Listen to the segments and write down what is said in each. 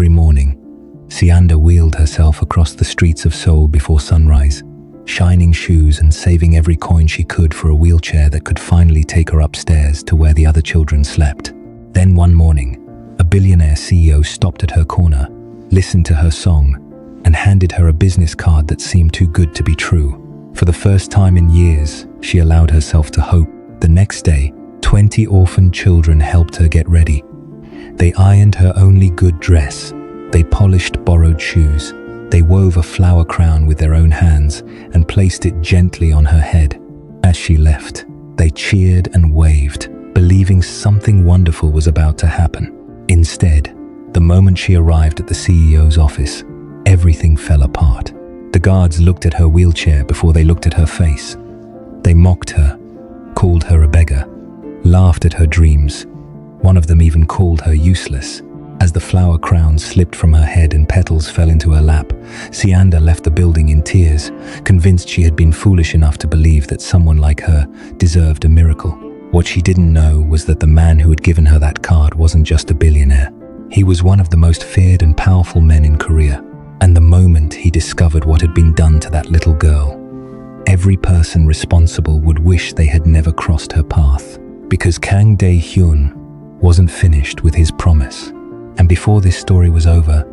Every morning, Sianda wheeled herself across the streets of Seoul before sunrise, shining shoes and saving every coin she could for a wheelchair that could finally take her upstairs to where the other children slept. Then one morning, a billionaire CEO stopped at her corner, listened to her song, and handed her a business card that seemed too good to be true. For the first time in years, she allowed herself to hope. The next day, 20 orphan children helped her get ready. They ironed her only good dress. They polished borrowed shoes. They wove a flower crown with their own hands and placed it gently on her head. As she left, they cheered and waved, believing something wonderful was about to happen. Instead, the moment she arrived at the CEO's office, everything fell apart. The guards looked at her wheelchair before they looked at her face. They mocked her, called her a beggar, laughed at her dreams. One of them even called her useless. As the flower crown slipped from her head and petals fell into her lap, Sianda left the building in tears, convinced she had been foolish enough to believe that someone like her deserved a miracle. What she didn't know was that the man who had given her that card wasn't just a billionaire. He was one of the most feared and powerful men in Korea. And the moment he discovered what had been done to that little girl, every person responsible would wish they had never crossed her path. Because Kang Dae-hyun wasn't finished with his promise. And before this story was over,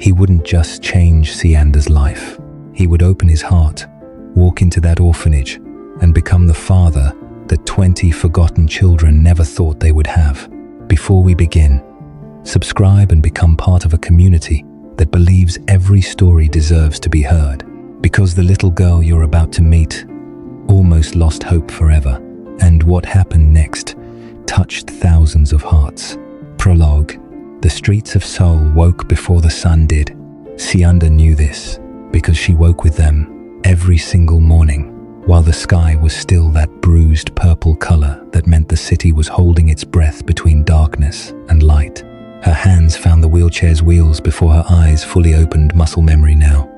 he wouldn't just change Sianda's life. He would open his heart, walk into that orphanage, and become the father that 20 forgotten children never thought they would have. Before we begin, subscribe and become part of a community that believes every story deserves to be heard. Because the little girl you're about to meet almost lost hope forever, and what happened next touched thousands of hearts. Prologue. The streets of Seoul woke before the sun did. Sianda knew this because she woke with them every single morning, while the sky was still that bruised purple color that meant the city was holding its breath between darkness and light. Her hands found the wheelchair's wheels before her eyes fully opened muscle memory now.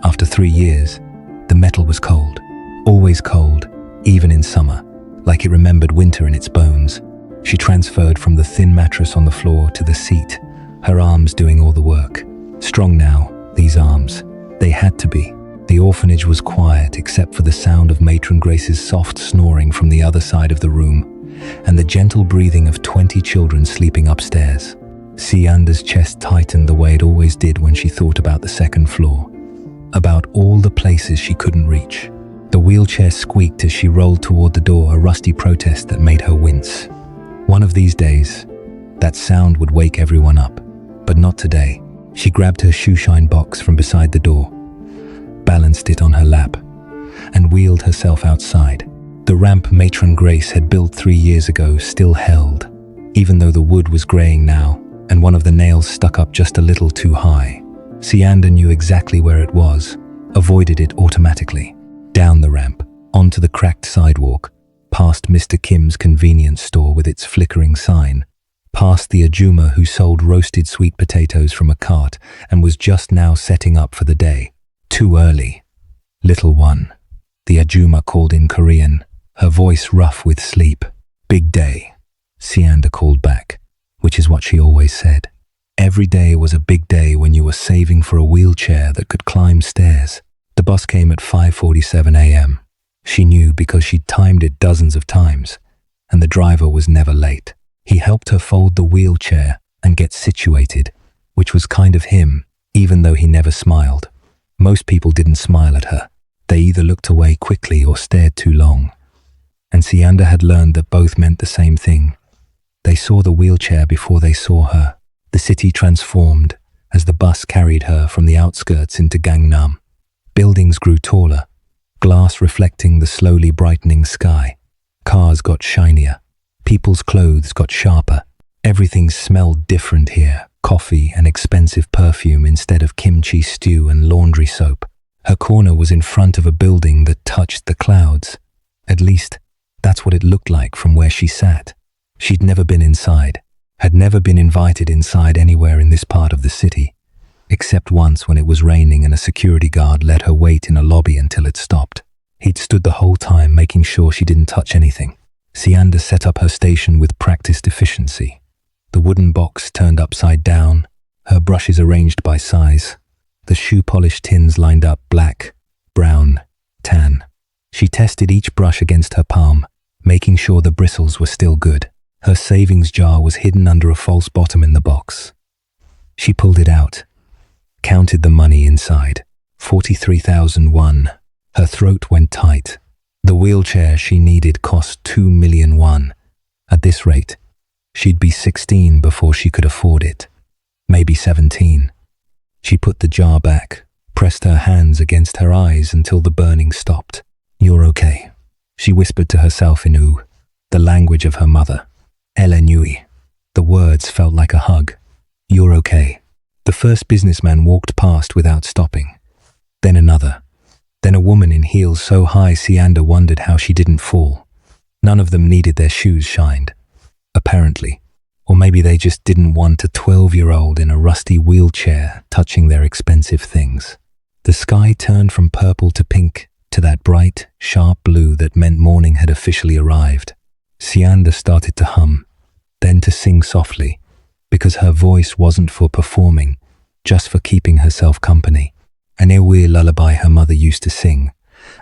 After 3 years, the metal was cold, always cold, even in summer, like it remembered winter in its bones. She transferred from the thin mattress on the floor to the seat, her arms doing all the work. Strong now, these arms. They had to be. The orphanage was quiet except for the sound of Matron Grace's soft snoring from the other side of the room and the gentle breathing of 20 children sleeping upstairs. Sianda's chest tightened the way it always did when she thought about the second floor, about all the places she couldn't reach. The wheelchair squeaked as she rolled toward the door, a rusty protest that made her wince. One of these days, that sound would wake everyone up, but not today. She grabbed her shoeshine box from beside the door, balanced it on her lap, and wheeled herself outside. The ramp Matron Grace had built 3 years ago still held, even though the wood was graying now, and one of the nails stuck up just a little too high. Sianda knew exactly where it was, avoided it automatically. Down the ramp, onto the cracked sidewalk, past Mr. Kim's convenience store with its flickering sign, past the Ajuma who sold roasted sweet potatoes from a cart and was just now setting up for the day. Too early. Little one, the Ajuma called in Korean, her voice rough with sleep. Big day, Sianda called back, which is what she always said. Every day was a big day when you were saving for a wheelchair that could climb stairs. The bus came at 5:47 a.m. She knew because she'd timed it dozens of times, and the driver was never late. He helped her fold the wheelchair and get situated, which was kind of him, even though he never smiled. Most people didn't smile at her. They either looked away quickly or stared too long. And Sianda had learned that both meant the same thing. They saw the wheelchair before they saw her. The city transformed as the bus carried her from the outskirts into Gangnam. Buildings grew taller, glass reflecting the slowly brightening sky. Cars got shinier. People's clothes got sharper. Everything smelled different here. Coffee and expensive perfume instead of kimchi stew and laundry soap. Her corner was in front of a building that touched the clouds. At least, that's what it looked like from where she sat. She'd never been inside, had never been invited inside anywhere in this part of the city, except once when it was raining and a security guard let her wait in a lobby until it stopped. He'd stood the whole time making sure she didn't touch anything. Sianda set up her station with practiced efficiency. The wooden box turned upside down, her brushes arranged by size, the shoe polish tins lined up black, brown, tan. She tested each brush against her palm, making sure the bristles were still good. Her savings jar was hidden under a false bottom in the box. She pulled it out, counted the money inside. 43,001. Her throat went tight. The wheelchair she needed cost 2 million won. At this rate, she'd be 16 before she could afford it. Maybe 17. She put the jar back, pressed her hands against her eyes until the burning stopped. "You're okay," she whispered to herself in Oo, the language of her mother. "Elle nui." The words felt like a hug. "You're okay." The first businessman walked past without stopping. Then another. Then a woman in heels so high Sianda wondered how she didn't fall. None of them needed their shoes shined, apparently. Or maybe they just didn't want a 12-year-old in a rusty wheelchair touching their expensive things. The sky turned from purple to pink to that bright, sharp blue that meant morning had officially arrived. Sianda started to hum, then to sing softly, because her voice wasn't for performing, just for keeping herself company. An ewe lullaby her mother used to sing,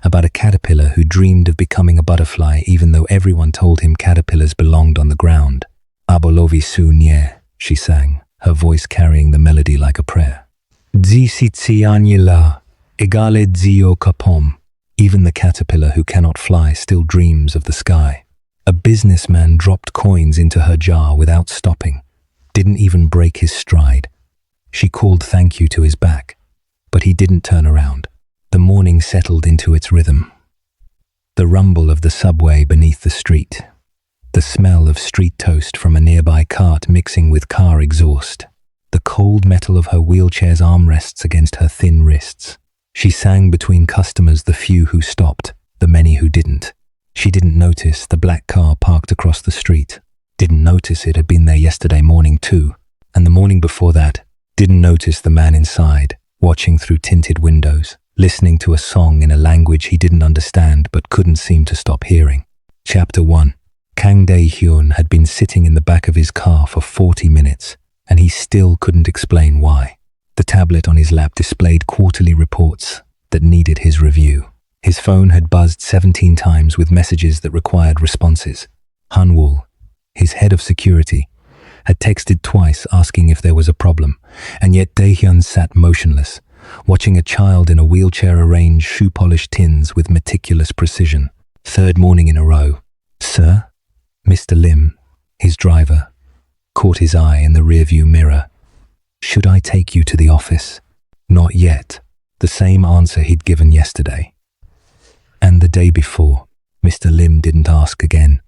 about a caterpillar who dreamed of becoming a butterfly even though everyone told him caterpillars belonged on the ground. "Abolovi su nie," she sang, her voice carrying the melody like a prayer. "Dzi sitsi la, egale dzio kapom." Even the caterpillar who cannot fly still dreams of the sky. A businessman dropped coins into her jar without stopping, didn't even break his stride. She called thank you to his back, but he didn't turn around. The morning settled into its rhythm. The rumble of the subway beneath the street. The smell of street toast from a nearby cart mixing with car exhaust. The cold metal of her wheelchair's armrests against her thin wrists. She sang between customers, the few who stopped, the many who didn't. She didn't notice the black car parked across the street. Didn't notice it had been there yesterday morning too. And the morning before that, didn't notice the man inside, watching through tinted windows, listening to a song in a language he didn't understand but couldn't seem to stop hearing. Chapter 1. Kang Dae-hyun had been sitting in the back of his car for 40 minutes, and he still couldn't explain why. The tablet on his lap displayed quarterly reports that needed his review. His phone had buzzed 17 times with messages that required responses. Han-woo, his head of security, had texted twice asking if there was a problem, and yet Dae-hyun sat motionless, watching a child in a wheelchair arrange shoe polish tins with meticulous precision. Third morning in a row. "Sir?" Mr. Lim, his driver, caught his eye in the rearview mirror. "Should I take you to the office?" "Not yet." The same answer he'd given yesterday. And the day before. Mr. Lim didn't ask again.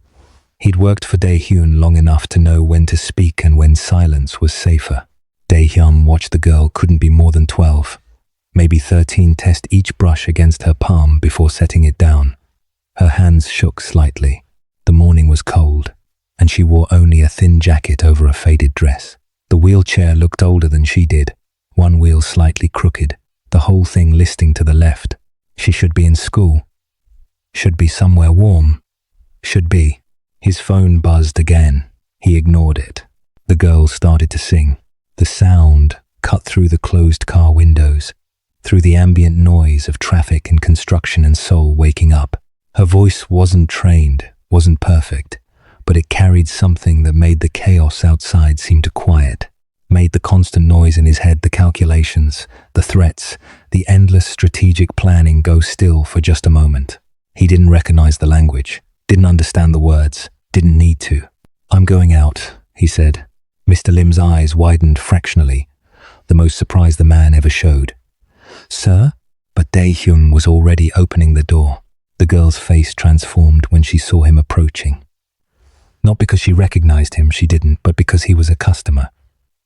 He'd worked for Dae-hyun long enough to know when to speak and when silence was safer. Dae-hyun watched the girl couldn't be more than 12, maybe 13, test each brush against her palm before setting it down. Her hands shook slightly. The morning was cold, and she wore only a thin jacket over a faded dress. The wheelchair looked older than she did, one wheel slightly crooked, the whole thing listing to the left. She should be in school. Should be somewhere warm. Should be. His phone buzzed again. He ignored it. The girl started to sing. The sound cut through the closed car windows, through the ambient noise of traffic and construction and Seoul waking up. Her voice wasn't trained, wasn't perfect, but it carried something that made the chaos outside seem to quiet, made the constant noise in his head, the calculations, the threats, the endless strategic planning go still for just a moment. He didn't recognize the language, didn't understand the words, didn't need to. "I'm going out," he said. Mr. Lim's eyes widened fractionally, the most surprise the man ever showed. "Sir?" But Dae-hyun was already opening the door. The girl's face transformed when she saw him approaching. Not because she recognized him, she didn't, but because he was a customer,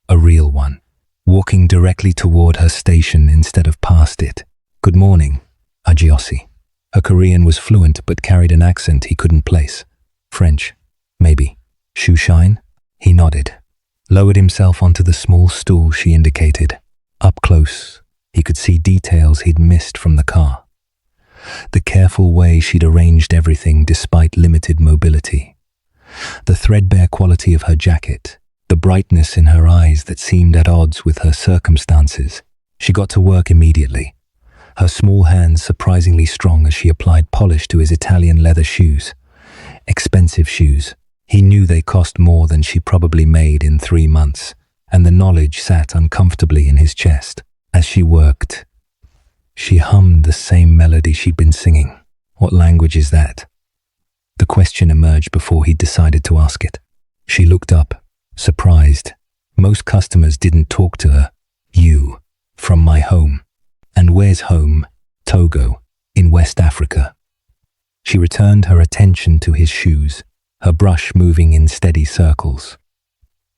a real one, walking directly toward her station instead of past it. "Good morning, Ajiosi." Her Korean was fluent but carried an accent he couldn't place. French, maybe. "Shoe shine?" He nodded, lowered himself onto the small stool she indicated. Up close, he could see details he'd missed from the car. The careful way she'd arranged everything despite limited mobility. The threadbare quality of her jacket, the brightness in her eyes that seemed at odds with her circumstances. She got to work immediately, her small hands surprisingly strong as she applied polish to his Italian leather shoes. Expensive shoes. He knew they cost more than she probably made in 3 months, and the knowledge sat uncomfortably in his chest. As she worked, she hummed the same melody she'd been singing. What language is that? The question emerged before he decided to ask it. She looked up, surprised. Most customers didn't talk to her. You, from my home. And where's home? Togo, in West Africa. She returned her attention to his shoes, her brush moving in steady circles.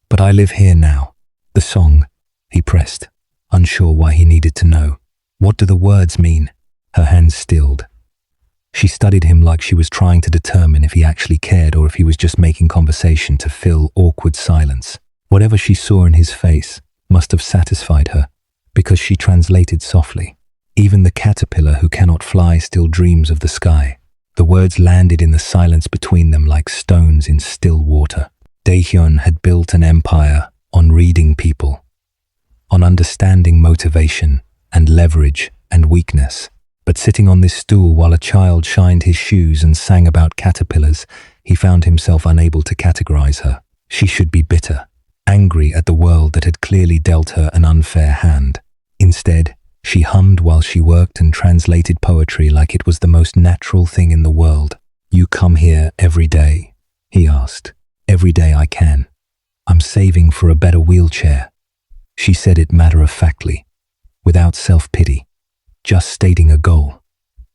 But I live here now. The song, he pressed, unsure why he needed to know. What do the words mean? Her hands stilled. She studied him like she was trying to determine if he actually cared or if he was just making conversation to fill awkward silence. Whatever she saw in his face must have satisfied her, because she translated softly. Even the caterpillar who cannot fly still dreams of the sky. The words landed in the silence between them like stones in still water. Daehyun had built an empire on reading people, on understanding motivation and leverage and weakness. But sitting on this stool while a child shined his shoes and sang about caterpillars, he found himself unable to categorize her. She should be bitter, angry at the world that had clearly dealt her an unfair hand. Instead, she hummed while she worked and translated poetry like it was the most natural thing in the world. You come here every day, he asked. Every day I can. I'm saving for a better wheelchair. She said it matter-of-factly, without self-pity. Just stating a goal.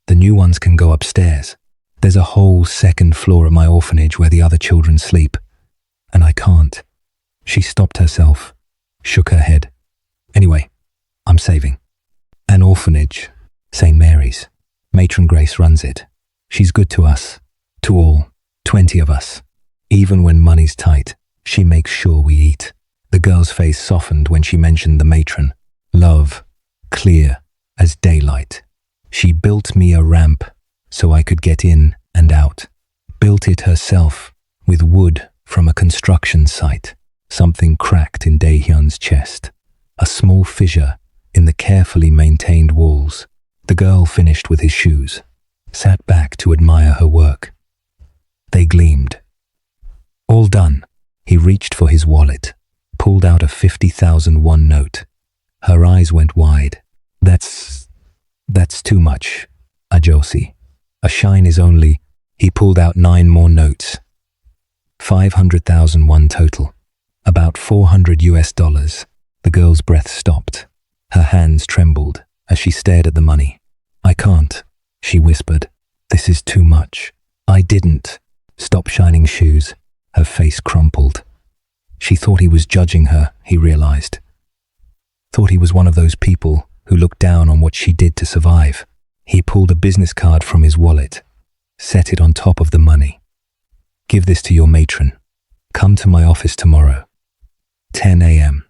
The new ones can go upstairs. There's a whole second floor at my orphanage where the other children sleep. And I can't. She stopped herself, shook her head. Anyway, I'm saving. An orphanage, St. Mary's. Matron Grace runs it. She's good to us, to all, 20 of us. Even when money's tight, she makes sure we eat. The girl's face softened when she mentioned the matron. Love, clear as daylight. She built me a ramp so I could get in and out. Built it herself with wood from a construction site. Something cracked in Daehyun's chest. A small fissure in the carefully maintained walls. The girl finished with his shoes, sat back to admire her work. They gleamed. All done. He reached for his wallet, pulled out a 50,000 won note. Her eyes went wide. That's too much, Ajosi. A shine is only... He pulled out 9 more notes. 500,000 won total. About $400. The girl's breath stopped. Her hands trembled as she stared at the money. I can't, she whispered. This is too much. I didn't. Stop shining shoes. Her face crumpled. She thought he was judging her, he realized. Thought he was one of those people who looked down on what she did to survive. He pulled a business card from his wallet, set it on top of the money. Give this to your matron. Come to my office tomorrow. 10 a.m.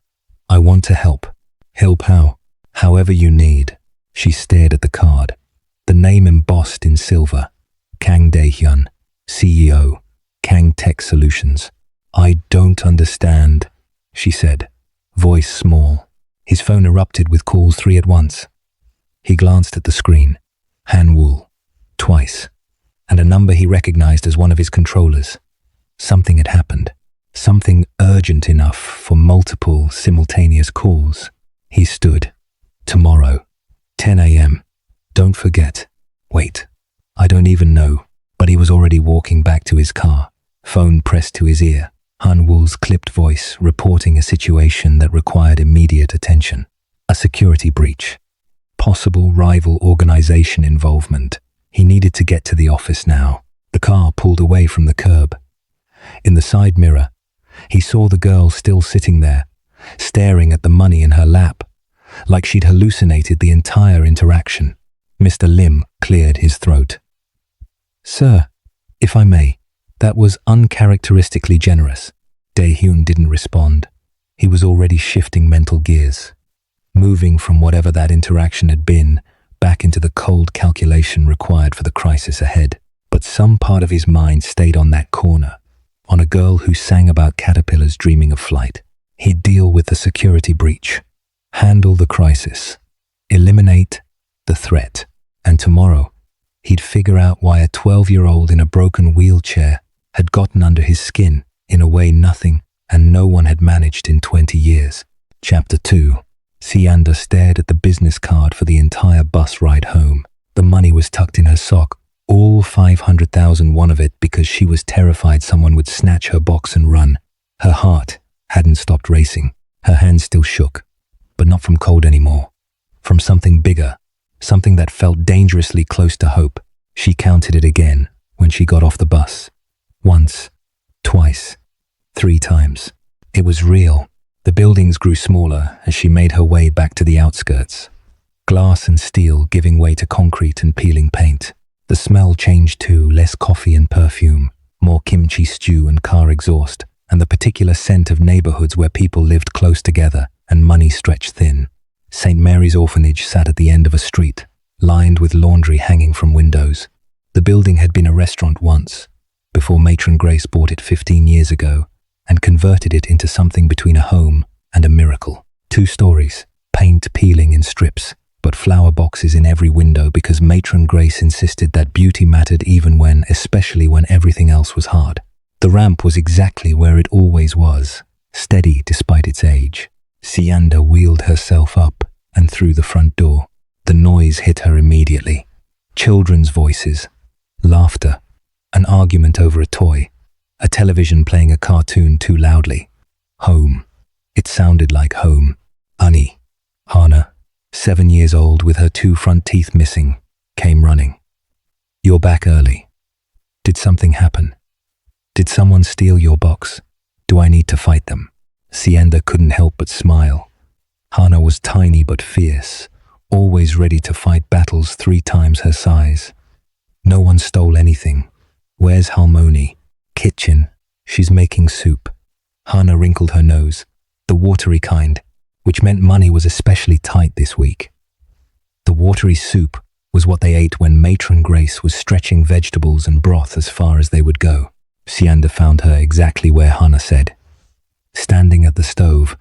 I want to help. Help how? However you need. She stared at the card. The name embossed in silver. Kang Daehyun, CEO, Kang Tech Solutions. I don't understand, she said, voice small. His phone erupted with calls 3 at once. He glanced at the screen. Han-Wool, twice, and a number he recognized as one of his controllers. Something had happened. Something urgent enough for multiple simultaneous calls. He stood. Tomorrow, 10 a.m. Don't forget. Wait, I don't even know. But he was already walking back to his car, phone pressed to his ear. Han-Wool's clipped voice reporting a situation that required immediate attention. A security breach. Possible rival organization involvement. He needed to get to the office now. The car pulled away from the curb. In the side mirror, he saw the girl still sitting there, staring at the money in her lap, like she'd hallucinated the entire interaction. Mr. Lim cleared his throat. Sir, if I may, that was uncharacteristically generous. Daehyun didn't respond. He was already shifting mental gears, moving from whatever that interaction had been back into the cold calculation required for the crisis ahead. But some part of his mind stayed on that corner, on a girl who sang about caterpillars dreaming of flight. He'd deal with the security breach, handle the crisis, eliminate the threat, and tomorrow he'd figure out why a 12-year-old in a broken wheelchair had gotten under his skin in a way nothing and no one had managed in 20 years. Chapter 2. Sianda stared at the business card for the entire bus ride home. The money was tucked in her sock, all 500,000 of it, because she was terrified someone would snatch her box and run. Her heart hadn't stopped racing. Her hands still shook, but not from cold anymore. From something bigger, something that felt dangerously close to hope. She counted it again when she got off the bus. Once, twice, 3 times. It was real. The buildings grew smaller as she made her way back to the outskirts. Glass and steel giving way to concrete and peeling paint. The smell changed too, less coffee and perfume, more kimchi stew and car exhaust, and the particular scent of neighborhoods where people lived close together and money stretched thin. St. Mary's Orphanage sat at the end of a street, lined with laundry hanging from windows. The building had been a restaurant once, before Matron Grace bought it 15 years ago and converted it into something between a home and a miracle. 2 stories, paint peeling in strips, but flower boxes in every window because Matron Grace insisted that beauty mattered even when, especially when everything else was hard. The ramp was exactly where it always was, steady despite its age. Sianda wheeled herself up and through the front door. The noise hit her immediately. Children's voices, laughter, an argument over a toy, a television playing a cartoon too loudly. Home. It sounded like home. Annie, Hana, 7 years old with her 2 front teeth missing, came running. "You're back early. Did something happen? Did someone steal your box? Do I need to fight them?" Sianda couldn't help but smile. Hana was tiny but fierce, always ready to fight battles 3 times her size. "No one stole anything. Where's Halmoni?" "Kitchen. She's making soup." Hana wrinkled her nose, the watery kind, which meant money was especially tight this week. The watery soup was what they ate when Matron Grace was stretching vegetables and broth as far as they would go. Sianda found her exactly where Hana said, standing at the stove,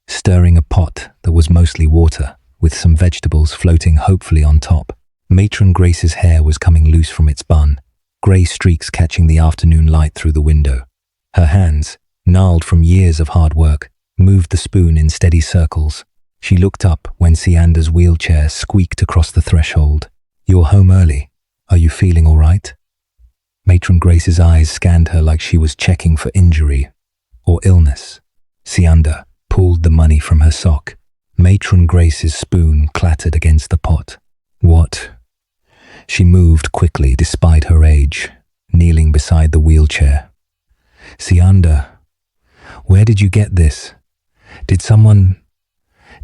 stirring a pot that was mostly water, with some vegetables floating hopefully on top. Matron Grace's hair was coming loose from its bun, grey streaks catching the afternoon light through the window. Her hands, gnarled from years of hard work, moved the spoon in steady circles. She looked up when Sianda's wheelchair squeaked across the threshold. "You're home early. Are you feeling all right?" Matron Grace's eyes scanned her like she was checking for injury or illness. Sianda pulled the money from her sock. Matron Grace's spoon clattered against the pot. "What?" She moved quickly despite her age, kneeling beside the wheelchair. "Sianda, where did you get this?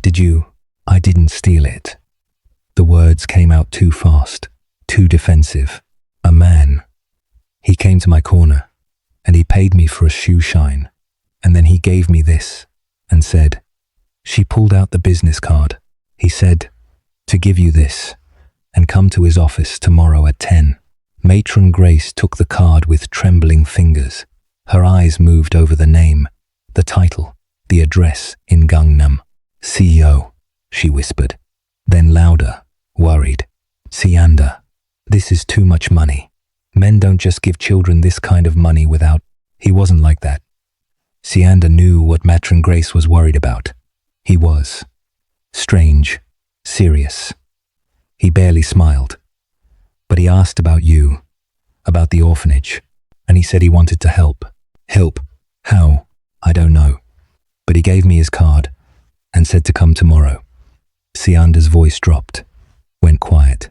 Did you? I didn't steal it." The words came out too fast, too defensive. "A man. He came to my corner, and he paid me for a shoe shine, and then he gave me this, and said," she pulled out the business card. "He said, to give you this, and come to his office tomorrow at 10. Matron Grace took the card with trembling fingers. Her eyes moved over the name, the title, the address in Gangnam. "CEO, she whispered. Then louder, worried, "Sianda, this is too much money. Men don't just give children this kind of money without..." He wasn't like that. Sianda knew what Matron Grace was worried about. He was. Strange, serious. He barely smiled. "But he asked about you, about the orphanage, and he said he wanted to help." "Help? How?" "I don't know. But he gave me his card and said to come tomorrow." Sianda's voice dropped, went quiet.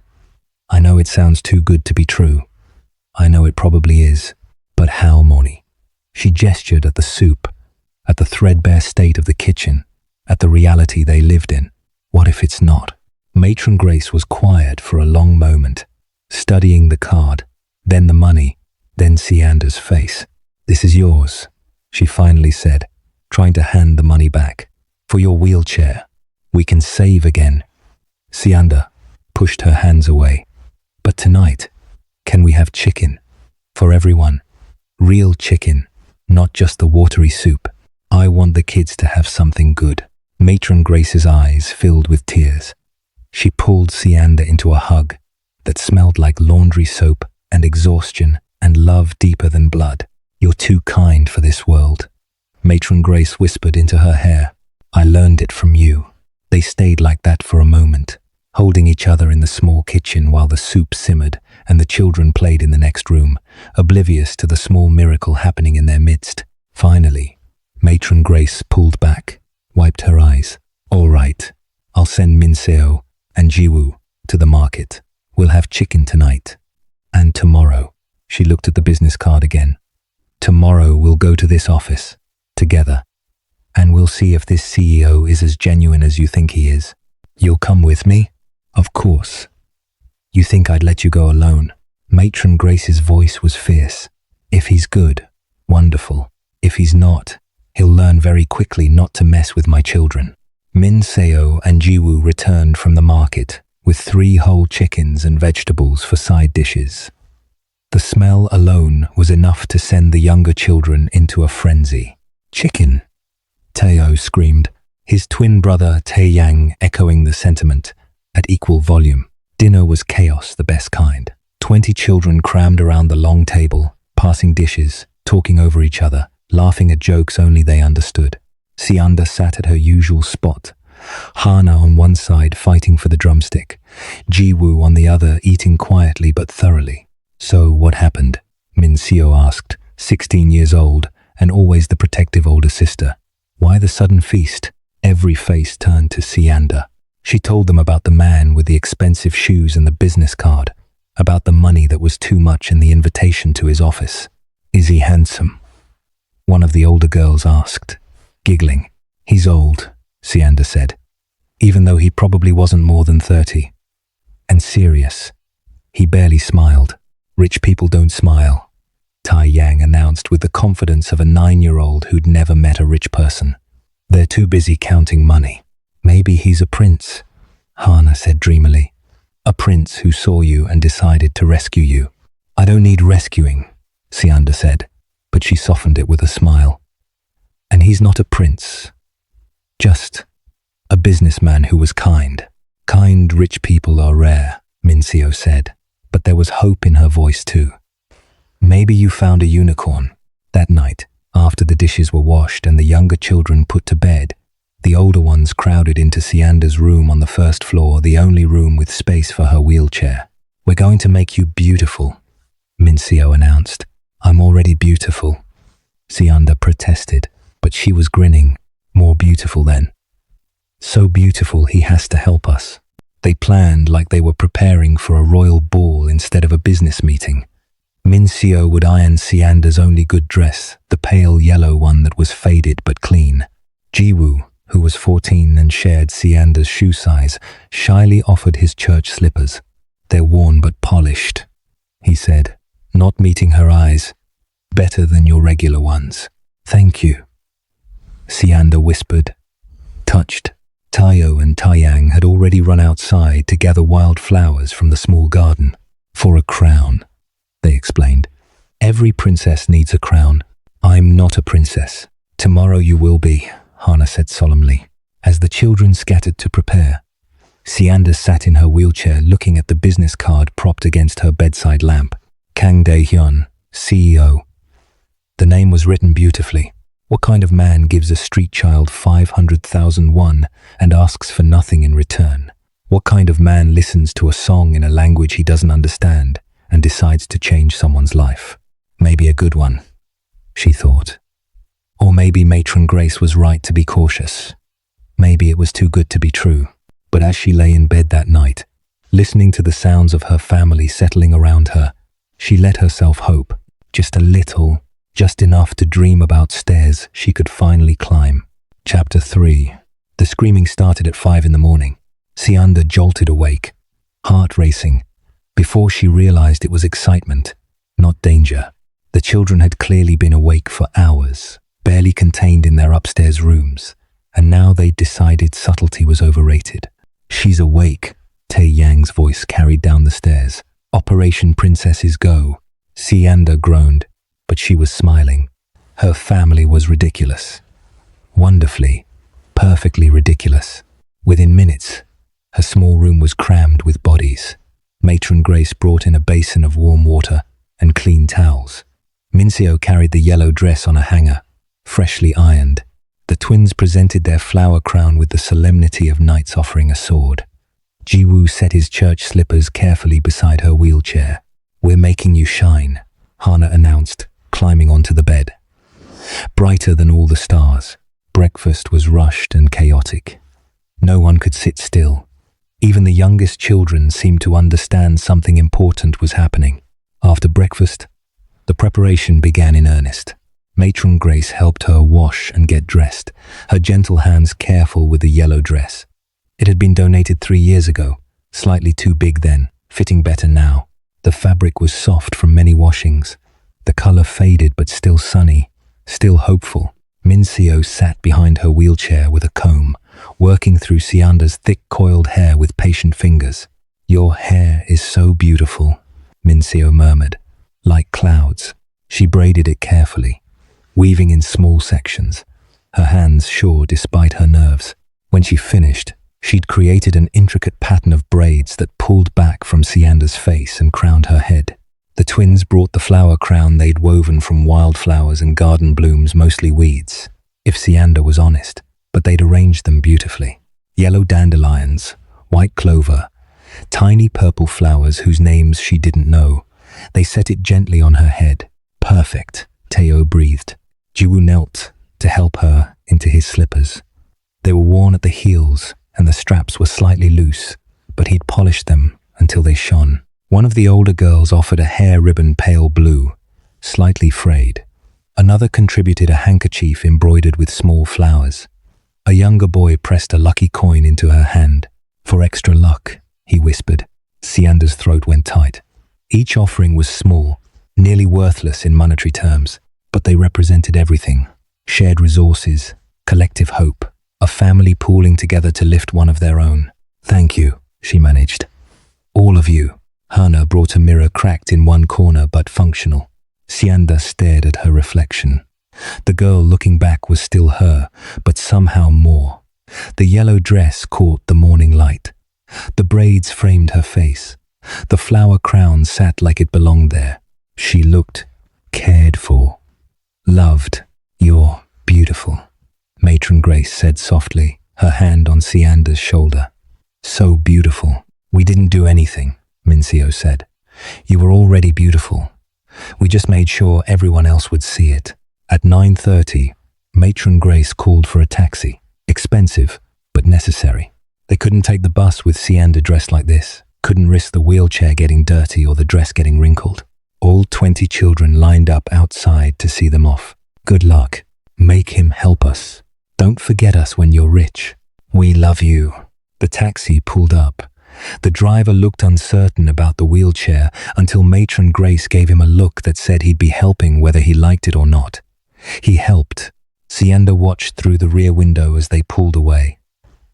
"I know it sounds too good to be true. I know it probably is. But how, Moni?" She gestured at the soup, at the threadbare state of the kitchen, at the reality they lived in. What if it's not? Matron Grace was quiet for a long moment, studying the card, then the money, then Sianda's face. "This is yours," she finally said, trying to hand the money back. "For your wheelchair. We can save again." Sianda pushed her hands away. "But tonight, can we have chicken? For everyone. Real chicken. not just the watery soup. I want the kids to have something good. Matron Grace's eyes filled with tears. She pulled Sianda into a hug that smelled like laundry soap and exhaustion and love deeper than blood. You're too kind for this world. Matron Grace whispered into her hair. I learned it from you. They stayed like that for a moment, holding each other in the small kitchen while the soup simmered and the children played in the next room, oblivious to the small miracle happening in their midst. Finally, Matron Grace pulled back, wiped her eyes. All right, I'll send Minseo and Jiwoo to the market. We'll have chicken tonight. And tomorrow, she looked at the business card again. Tomorrow we'll go to this office, together, and we'll see if this CEO is as genuine as you think he is. You'll come with me? Of course. You think I'd let you go alone? Matron Grace's voice was fierce. If he's good, wonderful. If he's not, he'll learn very quickly not to mess with my children. Min Seo and Jiwoo returned from the market with 3 whole chickens and vegetables for side dishes. The smell alone was enough to send the younger children into a frenzy. Chicken! Teo screamed, his twin brother Taeyang echoing the sentiment at equal volume. Dinner was chaos, the best kind. 20 children crammed around the long table, passing dishes, talking over each other, laughing at jokes only they understood. Sianda sat at her usual spot, Hana on one side fighting for the drumstick, Jiwoo on the other eating quietly but thoroughly. So what happened? Min Seo asked, 16 years old and always the protective older sister. Why the sudden feast? Every face turned to Sianda. She told them about the man with the expensive shoes and the business card, about the money that was too much and the invitation to his office. Is he handsome? One of the older girls asked, giggling. He's old, Sianda said, even though he probably wasn't more than 30. And serious. He barely smiled. Rich people don't smile, Taeyang announced with the confidence of a 9-year-old who'd never met a rich person. They're too busy counting money. Maybe he's a prince, Hana said dreamily. A prince who saw you and decided to rescue you. I don't need rescuing, Sianda said, but she softened it with a smile. And he's not a prince. Just a businessman who was kind. Kind rich people are rare, Minseo said, but there was hope in her voice too. Maybe you found a unicorn. That night, after the dishes were washed and the younger children put to bed, the older ones crowded into Sianda's room on the first floor, the only room with space for her wheelchair. We're going to make you beautiful, Minseo announced. I'm already beautiful, Sianda protested, but she was grinning. More beautiful then. So beautiful he has to help us. They planned like they were preparing for a royal ball instead of a business meeting. Minseo would iron Sianda's only good dress, the pale yellow one that was faded but clean. Jiwoo, who was 14 and shared Sianda's shoe size, shyly offered his church slippers. They're worn but polished, he said, not meeting her eyes. Better than your regular ones. Thank you, Sianda whispered, touched. Tayo and Taeyang had already run outside to gather wild flowers from the small garden. For a crown, they explained. Every princess needs a crown. I'm not a princess. Tomorrow you will be, Hana said solemnly, as the children scattered to prepare. Sianda sat in her wheelchair looking at the business card propped against her bedside lamp. Kang Dae-hyun, CEO. The name was written beautifully. What kind of man gives a street child 500,000 won and asks for nothing in return? What kind of man listens to a song in a language he doesn't understand and decides to change someone's life? Maybe a good one, she thought. Or maybe Matron Grace was right to be cautious. Maybe it was too good to be true. But as she lay in bed that night, listening to the sounds of her family settling around her, she let herself hope, just a little, just enough to dream about stairs she could finally climb. Chapter 3. The screaming started at 5 in the morning. Sianda jolted awake, heart racing, before she realized it was excitement, not danger. The children had clearly been awake for hours, barely contained in their upstairs rooms, and now they'd decided subtlety was overrated. She's awake, Taeyang's voice carried down the stairs. Operation Princesses Go. Sianda groaned, but she was smiling. Her family was ridiculous. Wonderfully, perfectly ridiculous. Within minutes, her small room was crammed with bodies. Matron Grace brought in a basin of warm water and clean towels. Minseo carried the yellow dress on a hanger, freshly ironed. The twins presented their flower crown with the solemnity of knights offering a sword. Jiwoo set his church slippers carefully beside her wheelchair. "We're making you shine," Hana announced, climbing onto the bed. Brighter than all the stars, breakfast was rushed and chaotic. No one could sit still. Even the youngest children seemed to understand something important was happening. After breakfast, the preparation began in earnest. Matron Grace helped her wash and get dressed, her gentle hands careful with the yellow dress. It had been donated 3 years ago, slightly too big then, fitting better now. The fabric was soft from many washings. The color faded but still sunny, still hopeful. Minseo sat behind her wheelchair with a comb, working through Sianda's thick coiled hair with patient fingers. "Your hair is so beautiful," Minseo murmured, "like clouds." She braided it carefully, weaving in small sections, her hands sure despite her nerves. When she finished, she'd created an intricate pattern of braids that pulled back from Sianda's face and crowned her head. The twins brought the flower crown they'd woven from wildflowers and garden blooms, mostly weeds, if Sianda was honest, but they'd arranged them beautifully. Yellow dandelions, white clover, tiny purple flowers whose names she didn't know. They set it gently on her head. "Perfect," Teo breathed. Jiwoo knelt to help her into his slippers. They were worn at the heels and the straps were slightly loose, but he'd polished them until they shone. One of the older girls offered a hair ribbon pale blue, slightly frayed. Another contributed a handkerchief embroidered with small flowers. A younger boy pressed a lucky coin into her hand. "For extra luck," he whispered. Sianda's throat went tight. Each offering was small, nearly worthless in monetary terms, but they represented everything. Shared resources, collective hope, a family pooling together to lift one of their own. "Thank you," she managed. "All of you." Hana brought a mirror cracked in one corner but functional. Sianda stared at her reflection. The girl looking back was still her, but somehow more. The yellow dress caught the morning light. The braids framed her face. The flower crown sat like it belonged there. She looked cared for, loved. "You're beautiful," Matron Grace said softly, her hand on Sianda's shoulder. "So beautiful." "We didn't do anything," Minseo said. "You were already beautiful. We just made sure everyone else would see it." At 9:30, Matron Grace called for a taxi. Expensive, but necessary. They couldn't take the bus with Sianda dressed like this, couldn't risk the wheelchair getting dirty or the dress getting wrinkled. All 20 children lined up outside to see them off. "Good luck. Make him help us. Don't forget us when you're rich. We love you." The taxi pulled up. The driver looked uncertain about the wheelchair until Matron Grace gave him a look that said he'd be helping whether he liked it or not. He helped. Sianda watched through the rear window as they pulled away.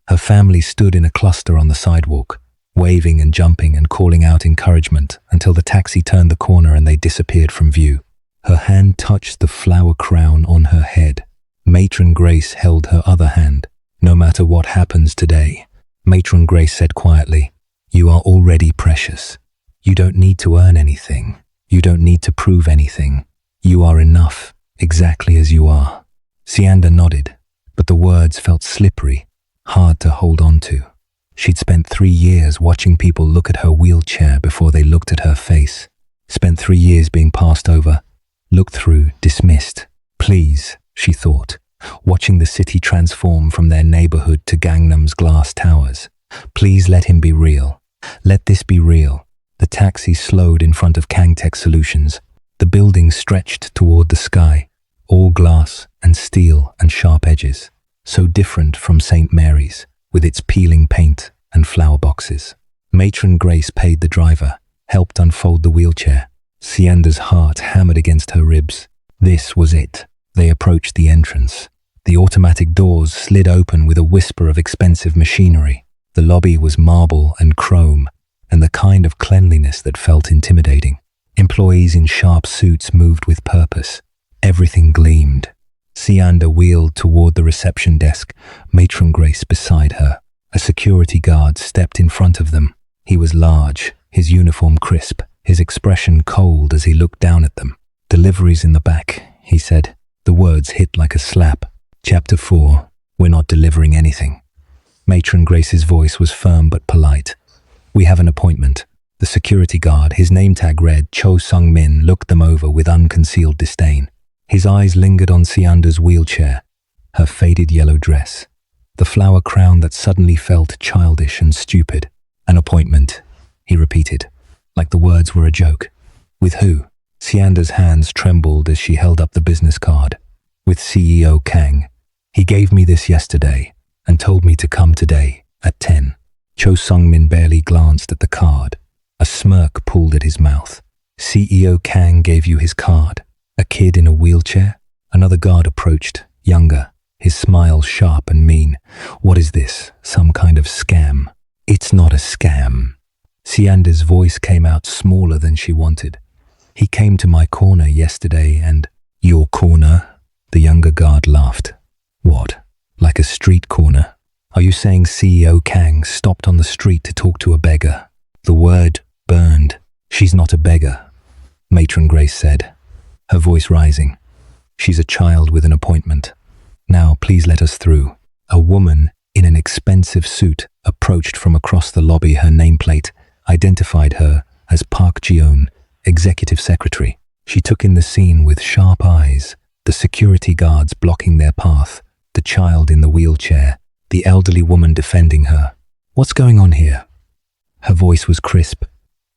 Her family stood in a cluster on the sidewalk, waving and jumping and calling out encouragement until the taxi turned the corner and they disappeared from view. Her hand touched the flower crown on her head. Matron Grace held her other hand. "No matter what happens today," Matron Grace said quietly, "you are already precious. You don't need to earn anything. You don't need to prove anything. You are enough, exactly as you are." Sianda nodded, but the words felt slippery, hard to hold on to. She'd spent 3 years watching people look at her wheelchair before they looked at her face. Spent 3 years being passed over, looked through, dismissed. Please, she thought, watching the city transform from their neighborhood to Gangnam's glass towers. Please let him be real. Let this be real. The taxi slowed in front of Kangtech Solutions. The building stretched toward the sky, all glass and steel and sharp edges, so different from St. Mary's, with its peeling paint and flower boxes. Matron Grace paid the driver, helped unfold the wheelchair. Sianda's heart hammered against her ribs. This was it. They approached the entrance. The automatic doors slid open with a whisper of expensive machinery. The lobby was marble and chrome, and the kind of cleanliness that felt intimidating. Employees in sharp suits moved with purpose. Everything gleamed. Sianda wheeled toward the reception desk, Matron Grace beside her. A security guard stepped in front of them. He was large, his uniform crisp, his expression cold as he looked down at them. "Deliveries in the back," he said. The words hit like a slap. "Chapter 4, we're not delivering anything." Matron Grace's voice was firm but polite. "We have an appointment." The security guard, his name tag read Cho Sung-min, looked them over with unconcealed disdain. His eyes lingered on Sianda's wheelchair, her faded yellow dress, the flower crown that suddenly felt childish and stupid. "An appointment," he repeated, like the words were a joke. "With who?" Sianda's hands trembled as she held up the business card. "With CEO Kang. He gave me this yesterday and told me to come today at 10. Cho Sung-min barely glanced at the card. A smirk pulled at his mouth. "CEO Kang gave you his card? A kid in a wheelchair?" Another guard approached, younger, his smile sharp and mean. "What is this? Some kind of scam?" "It's not a scam." Sianda's voice came out smaller than she wanted. "He came to my corner yesterday and—" "Your corner?" The younger guard laughed. "What? Like a street corner? Are you saying CEO Kang stopped on the street to talk to a beggar?" The word burned. "She's not a beggar," Matron Grace said, her voice rising. "She's a child with an appointment. Now, please let us through." A woman in an expensive suit approached from across the lobby. Her nameplate identified her as Park Ji-eun, executive secretary. She took in the scene with sharp eyes, the security guards blocking their path, the child in the wheelchair, the elderly woman defending her. "What's going on here?" Her voice was crisp,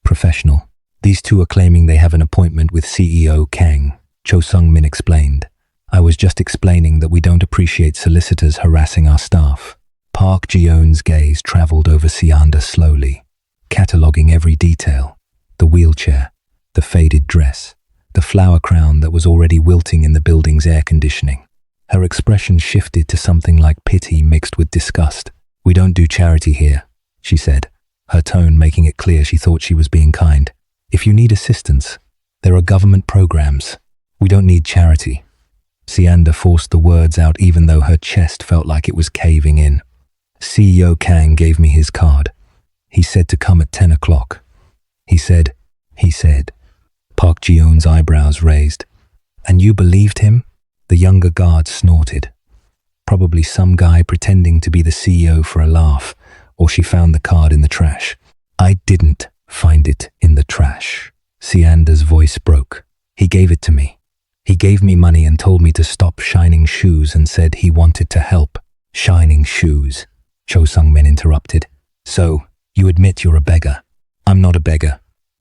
professional. "These two are claiming they have an appointment with CEO Kang," Cho Sung-min explained. "I was just explaining that we don't appreciate solicitors harassing our staff." Park Ji-eun's gaze traveled over Sianda slowly, cataloguing every detail. The wheelchair, the faded dress, the flower crown that was already wilting in the building's air conditioning. Her expression shifted to something like pity mixed with disgust. "We don't do charity here," she said, her tone making it clear she thought she was being kind. "If you need assistance, there are government programs. We don't need charity." Sianda forced the words out even though her chest felt like it was caving in. "CEO Kang gave me his card. He said to come at 10 o'clock. He said. Park Ji-eun's eyebrows raised. "And you believed him?" The younger guard snorted. "Probably some guy pretending to be the CEO for a laugh, or she found the card in the trash." "I didn't find it in the trash." Sianda's voice broke. "He gave it to me. He gave me money and told me to stop shining shoes and said he wanted to help." "Shining shoes," Cho Sung-min interrupted. "So, you admit you're a beggar?" "I'm not a beggar.